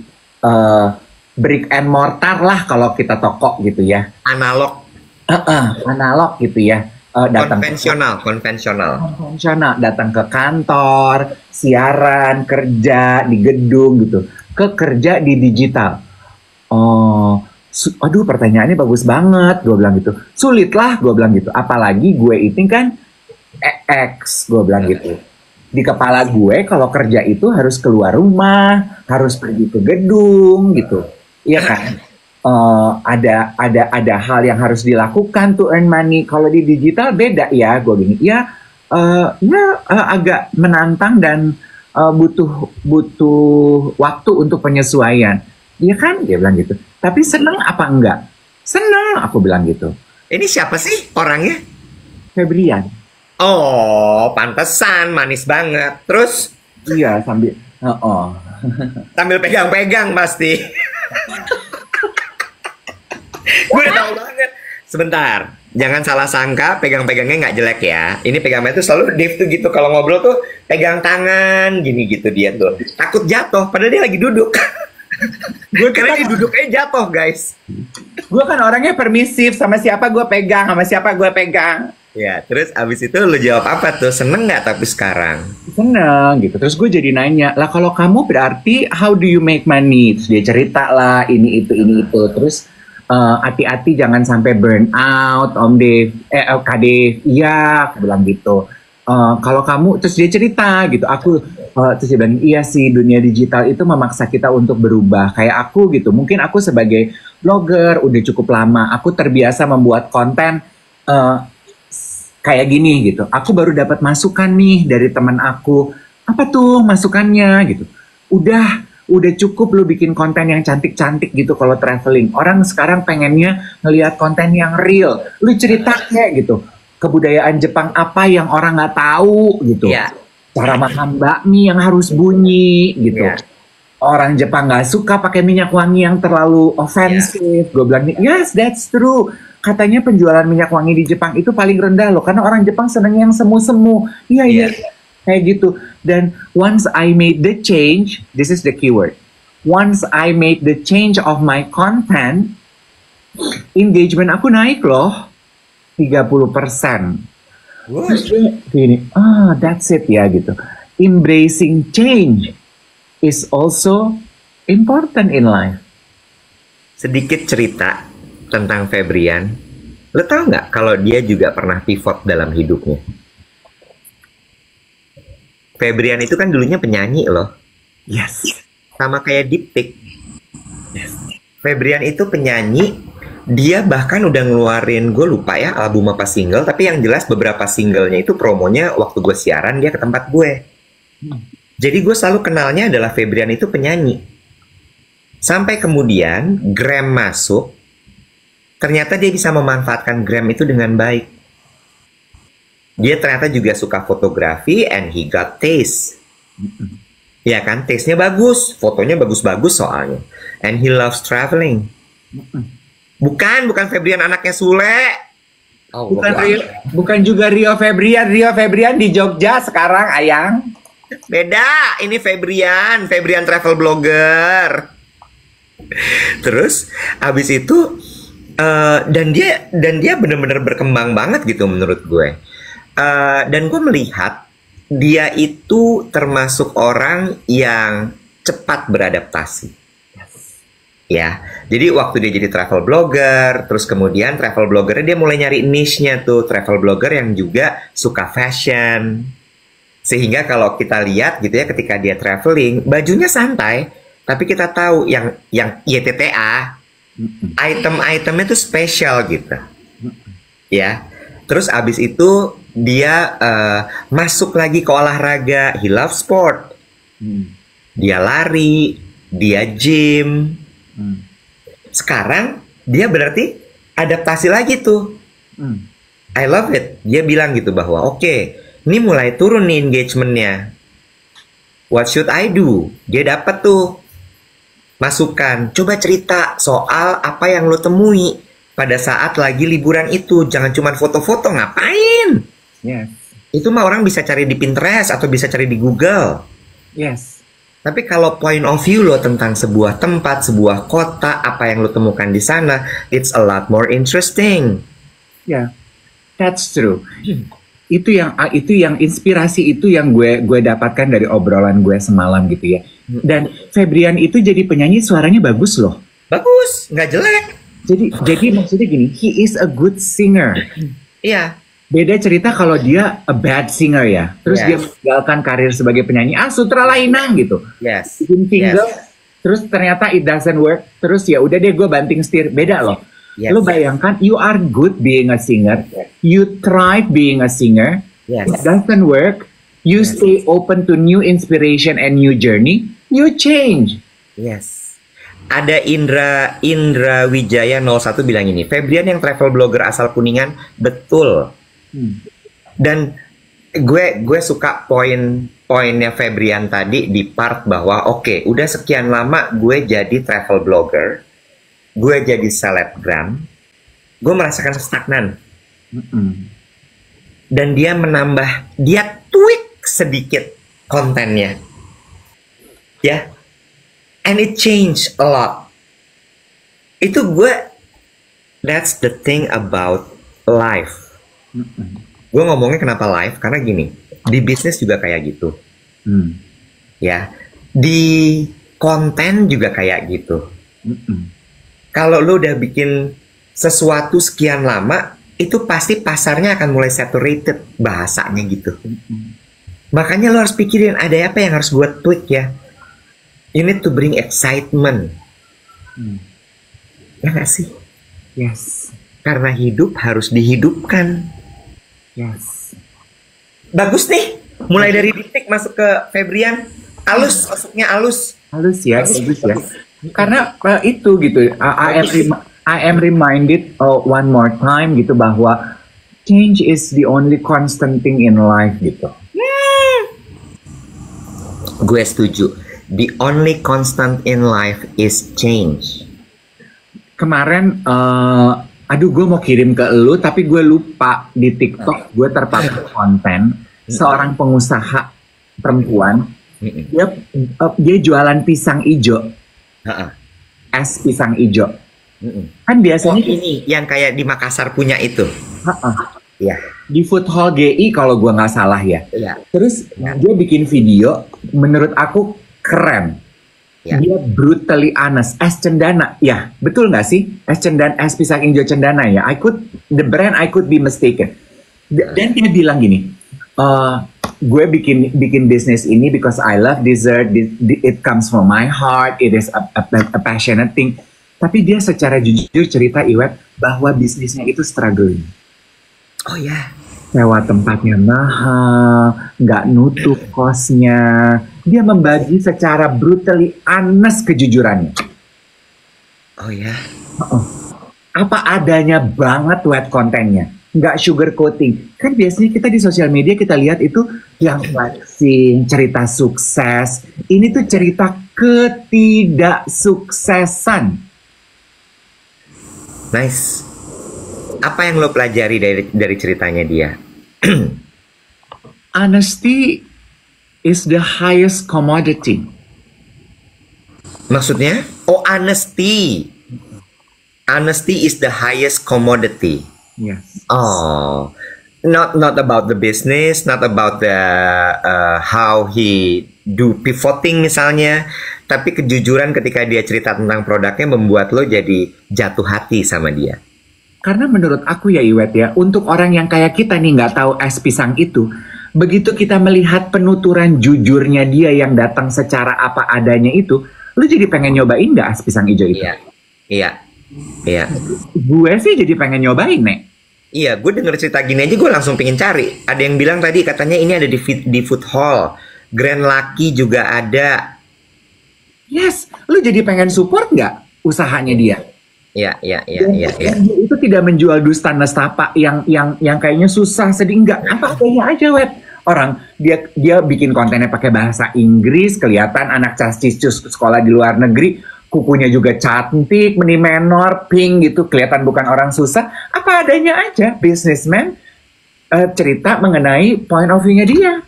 brick and mortar lah kalau kita toko gitu ya. Analog. Analog gitu ya. Konvensional. Datang ke kantor, siaran, kerja di gedung gitu. Ke kerja di digital. Aduh pertanyaannya bagus banget, gue bilang gitu. Sulit lah, gue bilang gitu. Apalagi gue itu kan X, gue bilang gitu. Di kepala gue kalau kerja itu harus keluar rumah, harus pergi ke gedung gitu. Iya kan? Ada hal yang harus dilakukan to earn money. Kalau di digital beda ya, gue gini. Ya agak menantang dan butuh waktu untuk penyesuaian. Iya kan? Dia bilang gitu. Tapi seneng apa enggak? Seneng, aku bilang gitu. Ini siapa sih orangnya? Febrian. Oh, pantesan manis banget. Terus? Iya, sambil sambil pegang-pegang pasti. Gue udah tahu banget. Sebentar, jangan salah sangka pegang-pegangnya nggak jelek ya. Ini pegangnya tuh selalu Dave tuh gitu kalau ngobrol tuh pegang tangan gini gitu dia tuh. Takut jatuh, padahal dia lagi duduk. Gue karena dia duduknya jatuh guys. Gue kan orangnya permisif, sama siapa gue pegang, sama siapa gue pegang. Ya, terus abis itu lu jawab apa tuh? Seneng nggak tapi sekarang? Seneng gitu. Terus gue jadi nanya, lah kalau kamu berarti how do you make money? Terus dia cerita lah ini itu. Terus hati-hati jangan sampai burn out, Om Dave, Kak Dave. Iya, aku bilang gitu. Kalau kamu, terus dia cerita gitu. Terus dia bilang, iya sih dunia digital itu memaksa kita untuk berubah. Kayak aku gitu. Mungkin aku sebagai blogger udah cukup lama. Aku terbiasa membuat konten kayak gini gitu. Aku baru dapat masukan nih dari teman aku. Apa tuh masukannya gitu? Udah cukup lu bikin konten yang cantik-cantik gitu kalau traveling. Orang sekarang pengennya ngelihat konten yang real. Lu cerita kayak gitu. Kebudayaan Jepang apa yang orang nggak tahu gitu. Iya. Cara makan bakmi yang harus bunyi gitu. Iya. Orang Jepang nggak suka pakai minyak wangi yang terlalu offensive. Gue bilang, yes, that's true. Katanya penjualan minyak wangi di Jepang itu paling rendah loh, karena orang Jepang seneng yang semu-semu. Iya, kayak gitu. Dan once I made the change, this is the keyword. Once I made the change of my content, engagement aku naik loh, 30%. Terus dia gini, that's it ya gitu. Embracing change is also important in life. Sedikit cerita tentang Febrian. Lo tau nggak kalau dia juga pernah pivot dalam hidupnya? Febrian itu kan dulunya penyanyi loh. Yes. Sama kayak Diptik. Yes. Febrian itu penyanyi. Dia bahkan udah ngeluarin, gue lupa ya album apa single. Tapi yang jelas beberapa singlenya itu promonya waktu gue siaran dia ke tempat gue. Jadi gue selalu kenalnya adalah Febrian itu penyanyi. Sampai kemudian Gram masuk. Ternyata dia bisa memanfaatkan Gram itu dengan baik. Dia ternyata juga suka fotografi and he got taste. Ya kan, taste-nya bagus, fotonya bagus-bagus soalnya. And he loves traveling. Bukan Febrian anaknya Sule. Oh, bukan juga Rio Febrian. Rio Febrian di Jogja sekarang, Ayang. Beda, ini Febrian travel blogger. Terus abis itu dan dia benar-benar berkembang banget gitu menurut gue. Dan gue melihat dia itu termasuk orang yang cepat beradaptasi. Ya, jadi waktu dia jadi travel blogger, terus kemudian travel bloggernya dia mulai nyari niche-nya tuh, travel blogger yang juga suka fashion. Sehingga kalau kita lihat gitu ya ketika dia traveling, bajunya santai, tapi kita tahu yang YTTA item-itemnya tuh spesial gitu. Ya. Terus abis itu dia masuk lagi ke olahraga, he loves sport. Dia lari, dia gym. Sekarang dia berarti adaptasi lagi tuh. I love it. Dia bilang gitu bahwa oke, ini mulai turun nih engagementnya. What should I do? Dia dapat tuh masukan. Coba cerita soal apa yang lo temui pada saat lagi liburan itu. Jangan cuma foto-foto, ngapain? Yes. Itu mah orang bisa cari di Pinterest atau bisa cari di Google. Yes. Tapi kalau point of view lo tentang sebuah tempat, sebuah kota, apa yang lo temukan di sana, it's a lot more interesting. Yeah, that's true. Itu yang inspirasi itu yang gue dapatkan dari obrolan gue semalam gitu ya. Dan Febrian itu jadi penyanyi suaranya bagus loh. Bagus, nggak jelek. Jadi maksudnya gini, he is a good singer. Iya. Beda cerita kalau dia a bad singer ya. Terus dia meninggalkan karir sebagai penyanyi. Sutra lainang gitu. Yes. Bikin single, terus ternyata it doesn't work. Terus ya udah deh gue banting setir. Beda loh. Lo bayangkan, you are good being a singer. You thrive being a singer. It doesn't work. You stay open to new inspiration and new journey. You change. Yes. Ada Indra Wijaya 01 bilang ini, Febrian yang travel blogger asal Kuningan, betul. Dan gue suka poin poinnya Febrian tadi di part bahwa oke, udah sekian lama gue jadi travel blogger, gue jadi selebgram, gue merasakan stagnan. Dan dia tweak sedikit kontennya. Ya. And it changed a lot. That's the thing about life. Gue ngomongnya kenapa life, karena gini, di bisnis juga kayak gitu. Ya, di konten juga kayak gitu. Kalau lo udah bikin sesuatu sekian lama, itu pasti pasarnya akan mulai saturated bahasanya gitu. Makanya lo harus pikirin ada apa yang harus gue tweak ya. You need to bring excitement. Ya nggak sih? Yes. Karena hidup harus dihidupkan. Yes. Bagus nih. Mulai dari Ditik masuk ke Febrian. Alus, masuknya alus. Halus ya, bagus ya. Karena itu gitu. I am reminded one more time gitu bahwa change is the only constant thing in life gitu. Gue setuju. The only constant in life is change. Kemarin, aduh gue mau kirim ke lu, tapi gue lupa di TikTok gue terpapar konten seorang pengusaha perempuan, dia jualan pisang ijo, es pisang ijo. Kan biasanya ini yang kayak di Makassar punya itu. Ya. Di Food Hall GI kalau gue nggak salah ya. Terus dia bikin video, menurut aku keren. Dia brutally honest. Es Cendana, ya betul nggak sih? Es Cendana, es pisang hijau Cendana ya. The brand I could be mistaken. Dan dia bilang gini, gue bikin bisnis ini because I love dessert. It comes from my heart. It is a passionate thing. Tapi dia secara jujur cerita Iwet bahwa bisnisnya itu struggling. Oh ya. Sewa tempatnya mahal, nggak nutup kosnya. Dia membagi secara brutally honest kejujurannya. Oh ya. Apa adanya banget web kontennya, nggak sugar coating. Kan biasanya kita di sosial media kita lihat itu yang flexing, cerita sukses. Ini tuh cerita ketidaksuksesan. Nice. Apa yang lo pelajari dari ceritanya dia? Honesty is the highest commodity. Maksudnya? Oh, honesty. Honesty is the highest commodity. Yes. Oh, not about the business, not about the how he do pivoting misalnya, tapi kejujuran ketika dia cerita tentang produknya membuat lo jadi jatuh hati sama dia. Karena menurut aku ya Iwet ya, untuk orang yang kayak kita nih nggak tahu es pisang itu, begitu kita melihat penuturan jujurnya dia yang datang secara apa adanya itu, lu jadi pengen nyobain nggak es pisang hijau itu? Iya. Gue sih jadi pengen nyobain, Nek. Iya, gue denger cerita gini aja gue langsung pengen cari. Ada yang bilang tadi katanya ini ada di Food Hall, Grand Lucky juga ada. Yes, lu jadi pengen support nggak usahanya dia? Iya. Itu tidak menjual dusta nestapa yang kayaknya susah sedih, enggak. Apa adanya aja, Wet. Orang dia bikin kontennya pakai bahasa Inggris, kelihatan anak cascicus sekolah di luar negeri, kukunya juga cantik, mini menor, pink gitu, kelihatan bukan orang susah. Apa adanya aja, businessman cerita mengenai point of view-nya dia.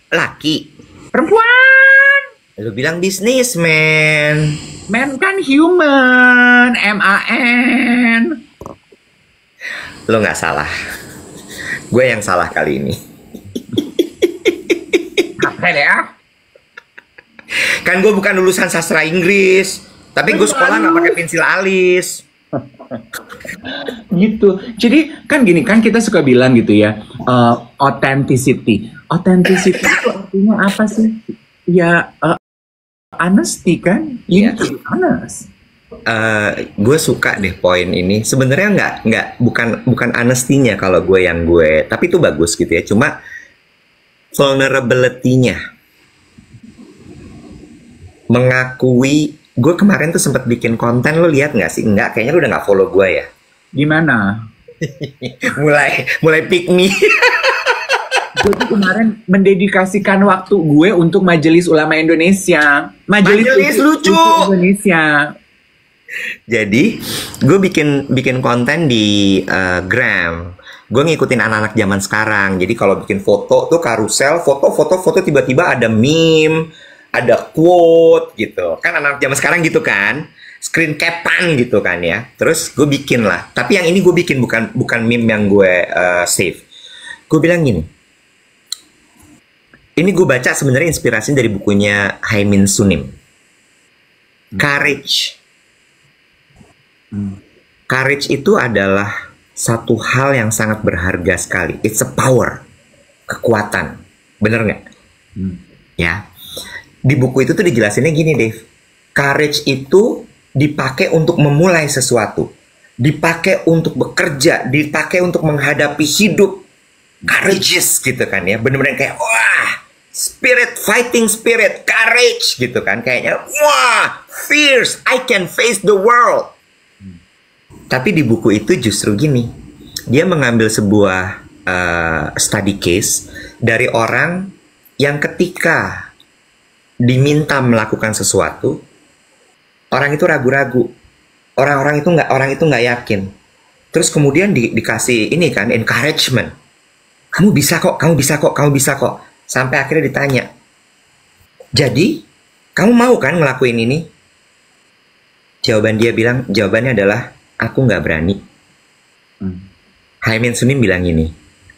Laki. Perempuan. Lu bilang businessman. Man kan human, M-A-N. Lo nggak salah. Gue yang salah kali ini. Apa ya? Kan gue bukan lulusan sastra Inggris, tapi gue sekolah nggak pakai pensil alis. Gitu. Jadi kan gini, kan kita suka bilang gitu ya, authenticity. Authenticity itu artinya apa sih? Ya, honesty kan? Ini honest. Gue suka deh poin ini. Sebenarnya bukan honesty-nya kalau gue, tapi itu bagus gitu ya. Cuma vulnerability-nya, mengakui. Gue kemarin tuh sempat bikin konten, lo lihat nggak sih? Nggak, kayaknya lo udah nggak follow gue ya. Gimana? mulai pick me. gue tuh kemarin mendedikasikan waktu gue untuk Majelis Ulama Indonesia. Majelis lucu. Indonesia. Jadi, gue bikin konten di Gram. Gue ngikutin anak-anak zaman sekarang. Jadi kalau bikin foto tuh karusel, foto tiba-tiba ada meme, ada quote gitu. Kan anak-anak zaman sekarang gitu kan, screen capan gitu kan ya. Terus gue bikin lah. Tapi yang ini gue bikin bukan meme yang gue save. Gue bilang gini. Ini gue baca sebenarnya inspirasi dari bukunya Haimin Sunim. Courage. Courage itu adalah satu hal yang sangat berharga sekali. It's a power, kekuatan. Bener nggak? Ya. Di buku itu tuh dijelasinnya gini, Dave. Courage itu dipakai untuk memulai sesuatu. Dipakai untuk bekerja. Dipakai untuk menghadapi hidup. Courageous gitu kan ya. Bener-bener kayak, wah, spirit, fighting spirit, courage gitu kan. Kayaknya, wah, fierce, I can face the world. Tapi di buku itu justru gini, dia mengambil sebuah study case dari orang yang ketika diminta melakukan sesuatu, orang itu ragu-ragu, orang itu nggak yakin. Terus kemudian dikasih ini kan encouragement, kamu bisa kok, kamu bisa kok, kamu bisa kok. Sampai akhirnya ditanya, jadi kamu mau kan ngelakuin ini? Jawabannya adalah, aku nggak berani. Haimin Sunim bilang ini,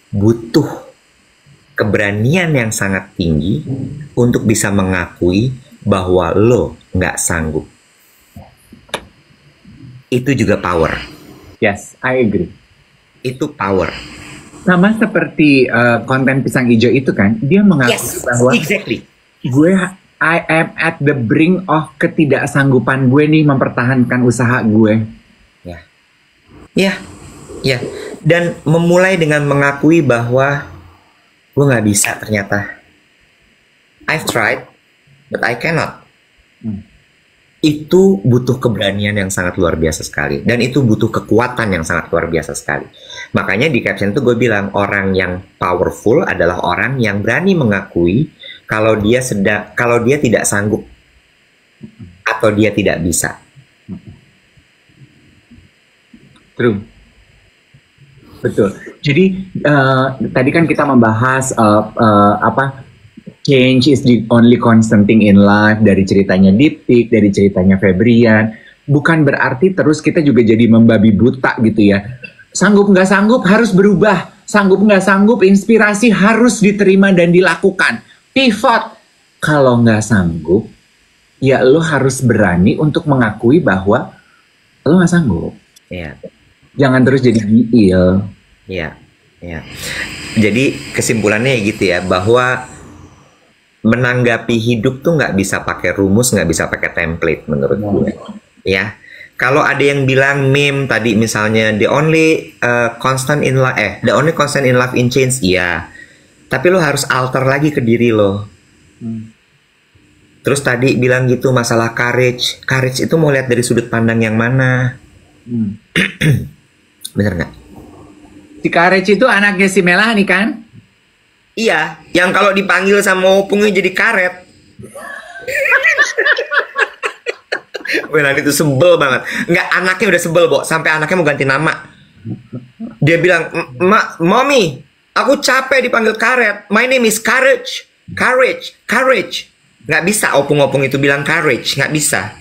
butuh keberanian yang sangat tinggi untuk bisa mengakui bahwa lo nggak sanggup. Itu juga power. Yes, I agree. Itu power. Sama seperti konten pisang hijau itu kan, dia mengakui bahwa exactly. I am at the brink of ketidaksanggupan gue nih mempertahankan usaha gue. Ya. Dan memulai dengan mengakui bahwa gue nggak bisa ternyata. I've tried, but I cannot. Itu butuh keberanian yang sangat luar biasa sekali. Dan itu butuh kekuatan yang sangat luar biasa sekali. Makanya di caption itu gue bilang, orang yang powerful adalah orang yang berani mengakui kalau dia tidak sanggup atau dia tidak bisa. True. Betul. Jadi tadi kan kita membahas change is the only constant thing in life, dari ceritanya Diptik, dari ceritanya Febrian. Bukan berarti terus kita juga jadi membabi buta gitu ya. Sanggup nggak sanggup harus berubah. Sanggup nggak sanggup, inspirasi harus diterima dan dilakukan. Pivot. Kalau nggak sanggup, ya lo harus berani untuk mengakui bahwa lo nggak sanggup. Iya. Jangan terus jadi giil. Iya. Jadi kesimpulannya gitu ya, bahwa menanggapi hidup tuh nggak bisa pakai rumus, nggak bisa pakai template menurut gue. Ya. Kalau ada yang bilang meme tadi misalnya the only constant in life in change, iya. Tapi lo harus alter lagi ke diri lo. Terus tadi bilang gitu masalah courage itu mau lihat dari sudut pandang yang mana? Bener nggak? Si Courage itu anaknya si Melani kan? Iya, yang kalau dipanggil sama opungnya jadi karet. Melani itu sebel banget. Nggak, anaknya udah sebel, Bo. Sampai anaknya mau ganti nama. Dia bilang, Mommy, aku capek dipanggil karet. My name is Courage. Courage. Nggak bisa opung-opung itu bilang courage. Nggak bisa.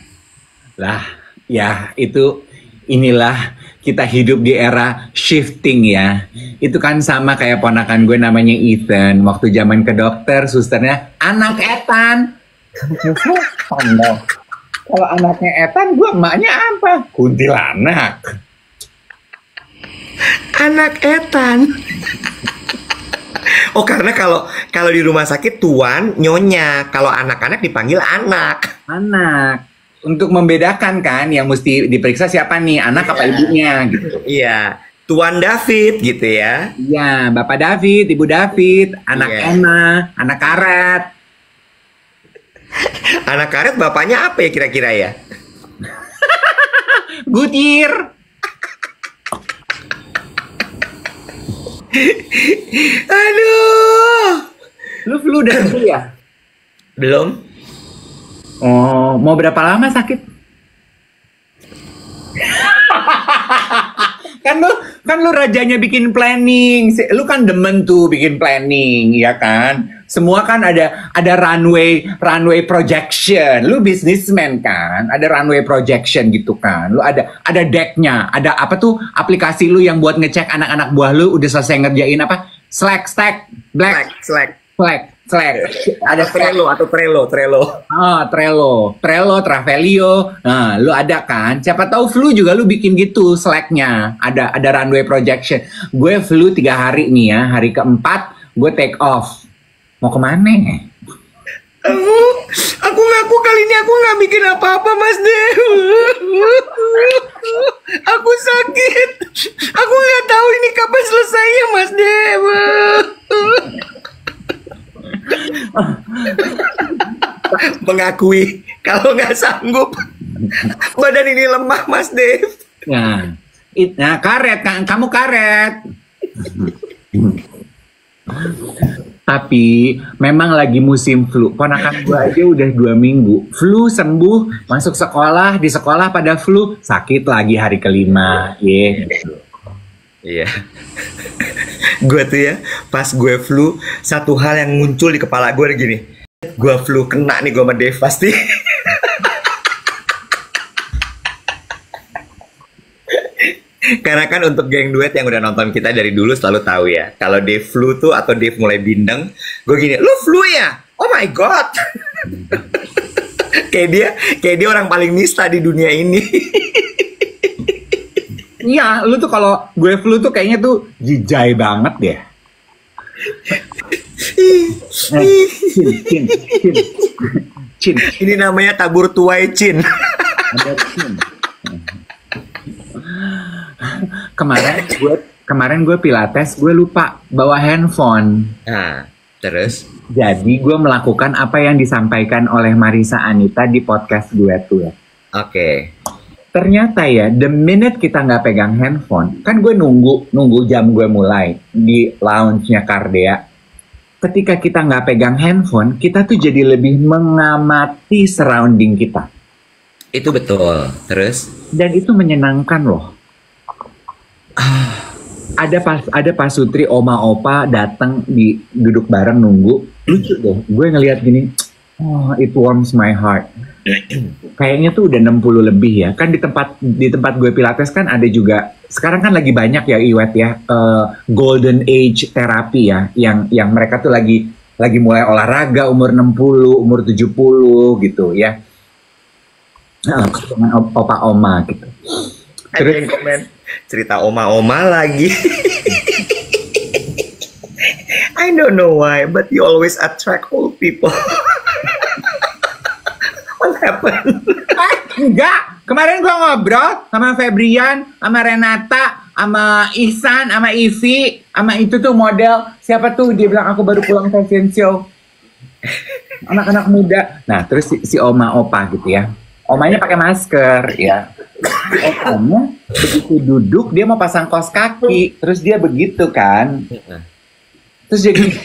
Lah, ya itu inilah kita hidup di era shifting ya. Itu kan sama kayak ponakan gue namanya Ethan. Waktu zaman ke dokter, susternya, anak Ethan. Kalau anaknya Ethan, gue emaknya apa? Kuntilanak. Anak Ethan. Oh, karena kalau di rumah sakit tuan, nyonya. Kalau anak-anak dipanggil anak. Anak. Untuk membedakan kan, yang mesti diperiksa siapa nih, anak apa ibunya gitu. Iya, Tuan David gitu ya. Iya, Bapak David, Ibu David, anak Emma, anak karet. Anak karet bapaknya apa ya kira-kira ya? Goodyear. Aduh. Lu flu udah sembuh ya? Belum? Oh, mau berapa lama sakit? Kan lu rajanya bikin planning. Lu kan demen tuh bikin planning, ya kan? Semua kan ada runway projection. Lu businessman kan? Ada runway projection gitu kan. Lu ada decknya, ada apa tuh aplikasi lu yang buat ngecek anak-anak buah lu udah selesai ngerjain apa? Slack, ada Trello atau Trello. Trello, Travelio. Nah, lu ada kan? Siapa tahu flu juga lu bikin gitu Slack-nya. Ada runway projection. Gue flu 3 hari nih ya. Hari keempat gue take off. Mau kemana? Aku ngaku kali ini aku nggak bikin apa-apa, Mas Dev. Aku sakit. Aku nggak tahu ini kapan selesainya, Mas Dev. Mengakui kalau nggak sanggup. Badan ini lemah, Mas Dev. Nah, karet kan, kamu karet. Tapi memang lagi musim flu. Ponakan gue aja udah 2 minggu. Flu sembuh, masuk sekolah, di sekolah pada flu, sakit lagi hari kelima. Iya. Gue tuh ya, pas gue flu, satu hal yang muncul di kepala gue gini. Gue flu, kena nih gue sama Dev pasti. Karena kan untuk geng duet yang udah nonton kita dari dulu selalu tahu ya, kalau Dev flu tuh atau Dev mulai bindeng, gue gini, lu flu ya? Oh my god. kayak dia orang paling nista di dunia ini. Iya, lu tuh kalau gue flu tuh kayaknya tuh jijai banget deh. Cin. Ini namanya tabur tuai Cin. Ada Cin. Kemarin gue pilates, gue lupa bawa handphone. Nah, terus? Jadi gue melakukan apa yang disampaikan oleh Marissa Anita di podcast gue tuh ya. Oke. Ternyata ya, the minute kita nggak pegang handphone, kan gue nunggu jam gue mulai di lounge-nya Cardea. Ketika kita nggak pegang handphone, kita tuh jadi lebih mengamati surrounding kita. Itu betul. Terus? Dan itu menyenangkan loh. Ada Pak Sutri, Oma Opa datang duduk bareng nunggu. Lucu deh, gue ngelihat gini, oh it warms my heart. Kayaknya tuh udah 60 lebih ya. Kan di tempat gue pilates kan ada juga, sekarang kan lagi banyak ya Iwet ya, golden age terapi ya, yang mereka tuh lagi mulai olahraga umur 60, umur 70 gitu ya. Dengan opa-oma gitu. Ada yang komen cerita oma-oma lagi. I don't know why, but you always attract old people. What happened? Enggak, kemarin gue ngobrol sama Febrian, sama Renata, sama Ihsan, sama Ivi, sama itu tuh model, siapa tuh, dia bilang aku baru pulang fashion show. Anak-anak muda. Nah, terus si Oma Opa gitu ya. Omanya pakai masker ya. Omanya begitu duduk, dia mau pasang kaos kaki, terus dia begitu kan. Terus dia gini,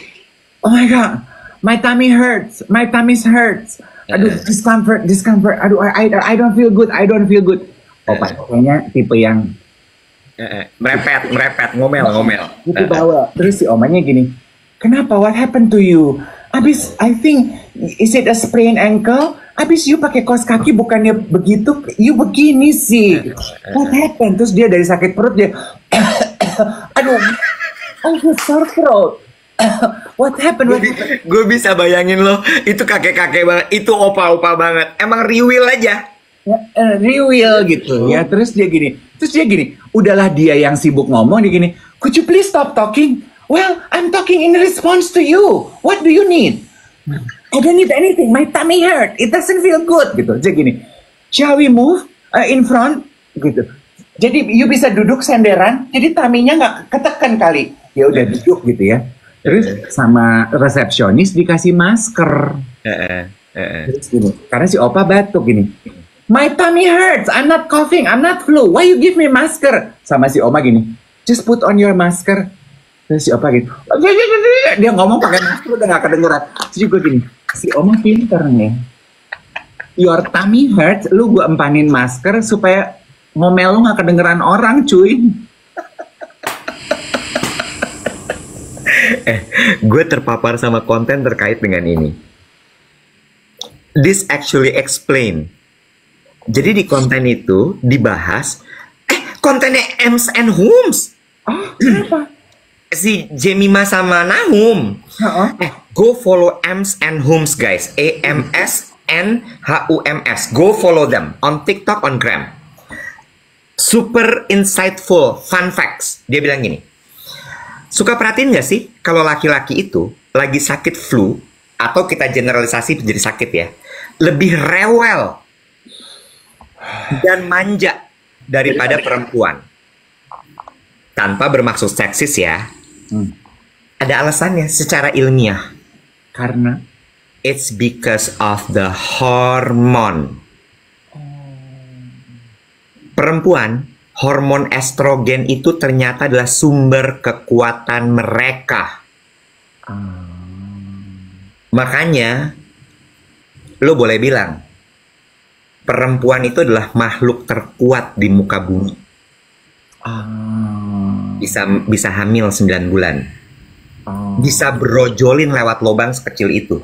oh my god, my tummy hurts, my tummy hurts. Aduh, discomfort. Aduh, I don't feel good. Opa kayaknya tipe yang merepet, ngomel. Gitu bawa. Terus si omanya gini, kenapa? What happened to you? Abis, I think, is it a sprained ankle? Abis you pakai kaos kaki bukannya begitu, you begini sih. What happened? Terus dia dari sakit perut dia, aduh, I feel sore throat. What happened? Gue bisa bayangin loh, itu kakek-kakek banget, itu opa-opa banget. Emang riwil aja. Riwil gitu ya. Terus dia gini, udahlah dia yang sibuk ngomong, dia gini, could you please stop talking? Well, I'm talking in response to you. What do you need? I don't need anything. My tummy hurt. It doesn't feel good. Gitu. Jadi gini, shall we move in front? Gitu. Jadi you bisa duduk senderan. Jadi tummy-nya nggak ketekan kali. Ya udah duduk gitu ya. Terus sama resepsionis dikasih masker. Terus gini, karena si Opa batuk gini. My tummy hurts. I'm not coughing. I'm not flu. Why you give me masker? Sama si Oma gini. Just put on your masker. Terus si Opa gitu, dia ngomong pakai masker udah gak kedengeran. Terus gue gini, si Oma pinter nih. Your tummy hurts, lu gue empanin masker supaya ngomel lu gak kedengeran orang, cuy. Gue terpapar sama konten terkait dengan ini. This actually explain. Jadi di konten itu dibahas, kontennya Ems and Hums. Oh, kenapa? Si Jemima sama Nahum. Go follow Ems and Hums guys. AMSNHUMS. Go follow them on TikTok, on Gram. Super insightful fun facts. Dia bilang gini. Suka perhatiin gak sih kalau laki-laki itu lagi sakit flu, atau kita generalisasi jadi sakit ya, lebih rewel dan manja daripada perempuan. Tanpa bermaksud seksis ya. Ada alasannya secara ilmiah. Karena it's because of the hormone. Perempuan, hormon estrogen itu ternyata adalah sumber kekuatan mereka. Makanya lo boleh bilang perempuan itu adalah makhluk terkuat di muka bumi. Bisa hamil 9 bulan. Bisa brojolin lewat lubang sekecil itu.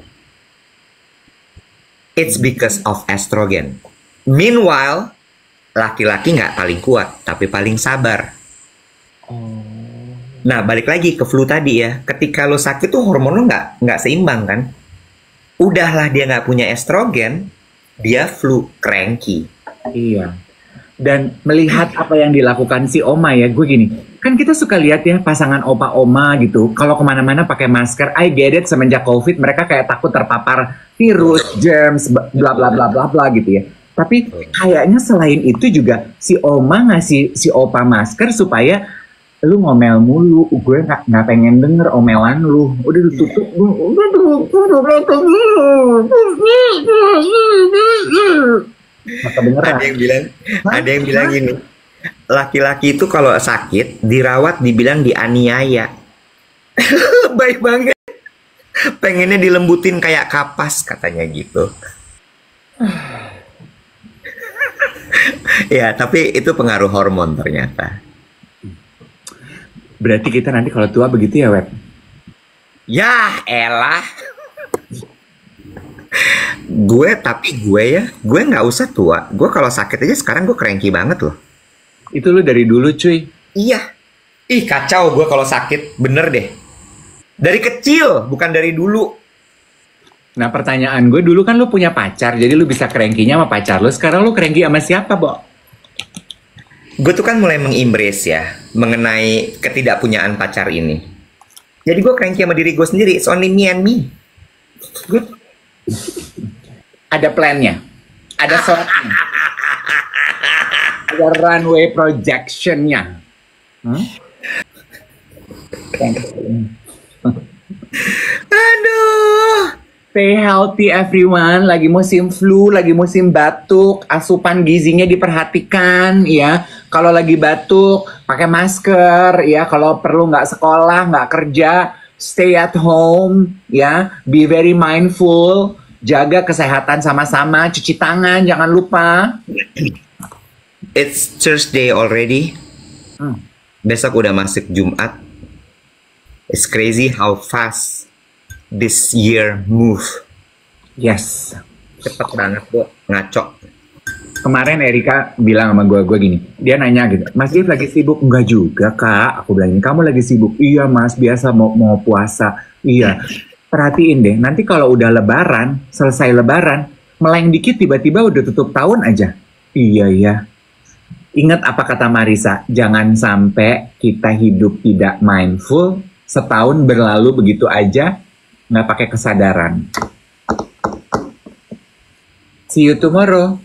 It's because of estrogen. Meanwhile, laki-laki nggak paling kuat, tapi paling sabar. Nah, balik lagi ke flu tadi ya. Ketika lo sakit tuh hormon lo nggak seimbang kan? Udahlah dia nggak punya estrogen, dia flu, cranky. iya. Dan melihat apa yang dilakukan si Oma ya, gue gini, kan kita suka lihat ya pasangan opa oma gitu, kalau kemana-mana pakai masker. I get it, semenjak COVID mereka kayak takut terpapar virus, germs, bla bla bla bla bla gitu ya. Tapi kayaknya selain itu juga si Oma ngasih si opa masker supaya lu ngomel mulu, gue nggak pengen denger omelan lu, udah ditutup. Ada yang bilang gini, laki-laki itu kalau sakit dirawat dibilang dianiaya. Baik banget, pengennya dilembutin kayak kapas katanya gitu. Ya, tapi itu pengaruh hormon ternyata. Berarti kita nanti kalau tua begitu ya, Web? Ya elah. Gue nggak usah tua. Gue kalau sakit aja sekarang gue cranky banget loh. Itu lu dari dulu, cuy. Iya. Ih, kacau gue kalau sakit, bener deh. Dari kecil, bukan dari dulu. Nah, pertanyaan gue, dulu kan lu punya pacar, jadi lu bisa cranky-nya sama pacar lu. Sekarang lu cranky sama siapa, Bo? Gue tuh kan mulai mengembrace ya mengenai ketidakpunyaan pacar ini. Jadi gue cranky sama diri gue sendiri. It's only me and me. Good. Ada plannya, ada shotnya, ada runway projectionnya. Aduh. Stay healthy everyone. Lagi musim flu, lagi musim batuk. Asupan gizinya diperhatikan ya. Kalau lagi batuk, pakai masker ya. Kalau perlu nggak sekolah, nggak kerja, stay at home ya. Be very mindful. Jaga kesehatan sama-sama. Cuci tangan, jangan lupa. It's Thursday already. Besok udah masuk Jumat. It's crazy how fast this year move. Yes. Cepet banget, Bu. Ngaco. Kemarin Erika bilang sama gue gini, dia nanya gitu, Mas Div lagi sibuk? Enggak juga, Kak. Aku bilang, kamu lagi sibuk? Iya, Mas, biasa mau puasa. Iya. Perhatiin deh, nanti kalau udah lebaran, selesai lebaran, meleng dikit tiba-tiba udah tutup tahun aja. Iya, ya. Ingat apa kata Marisa, jangan sampai kita hidup tidak mindful, setahun berlalu begitu aja, nggak pakai kesadaran. See you tomorrow.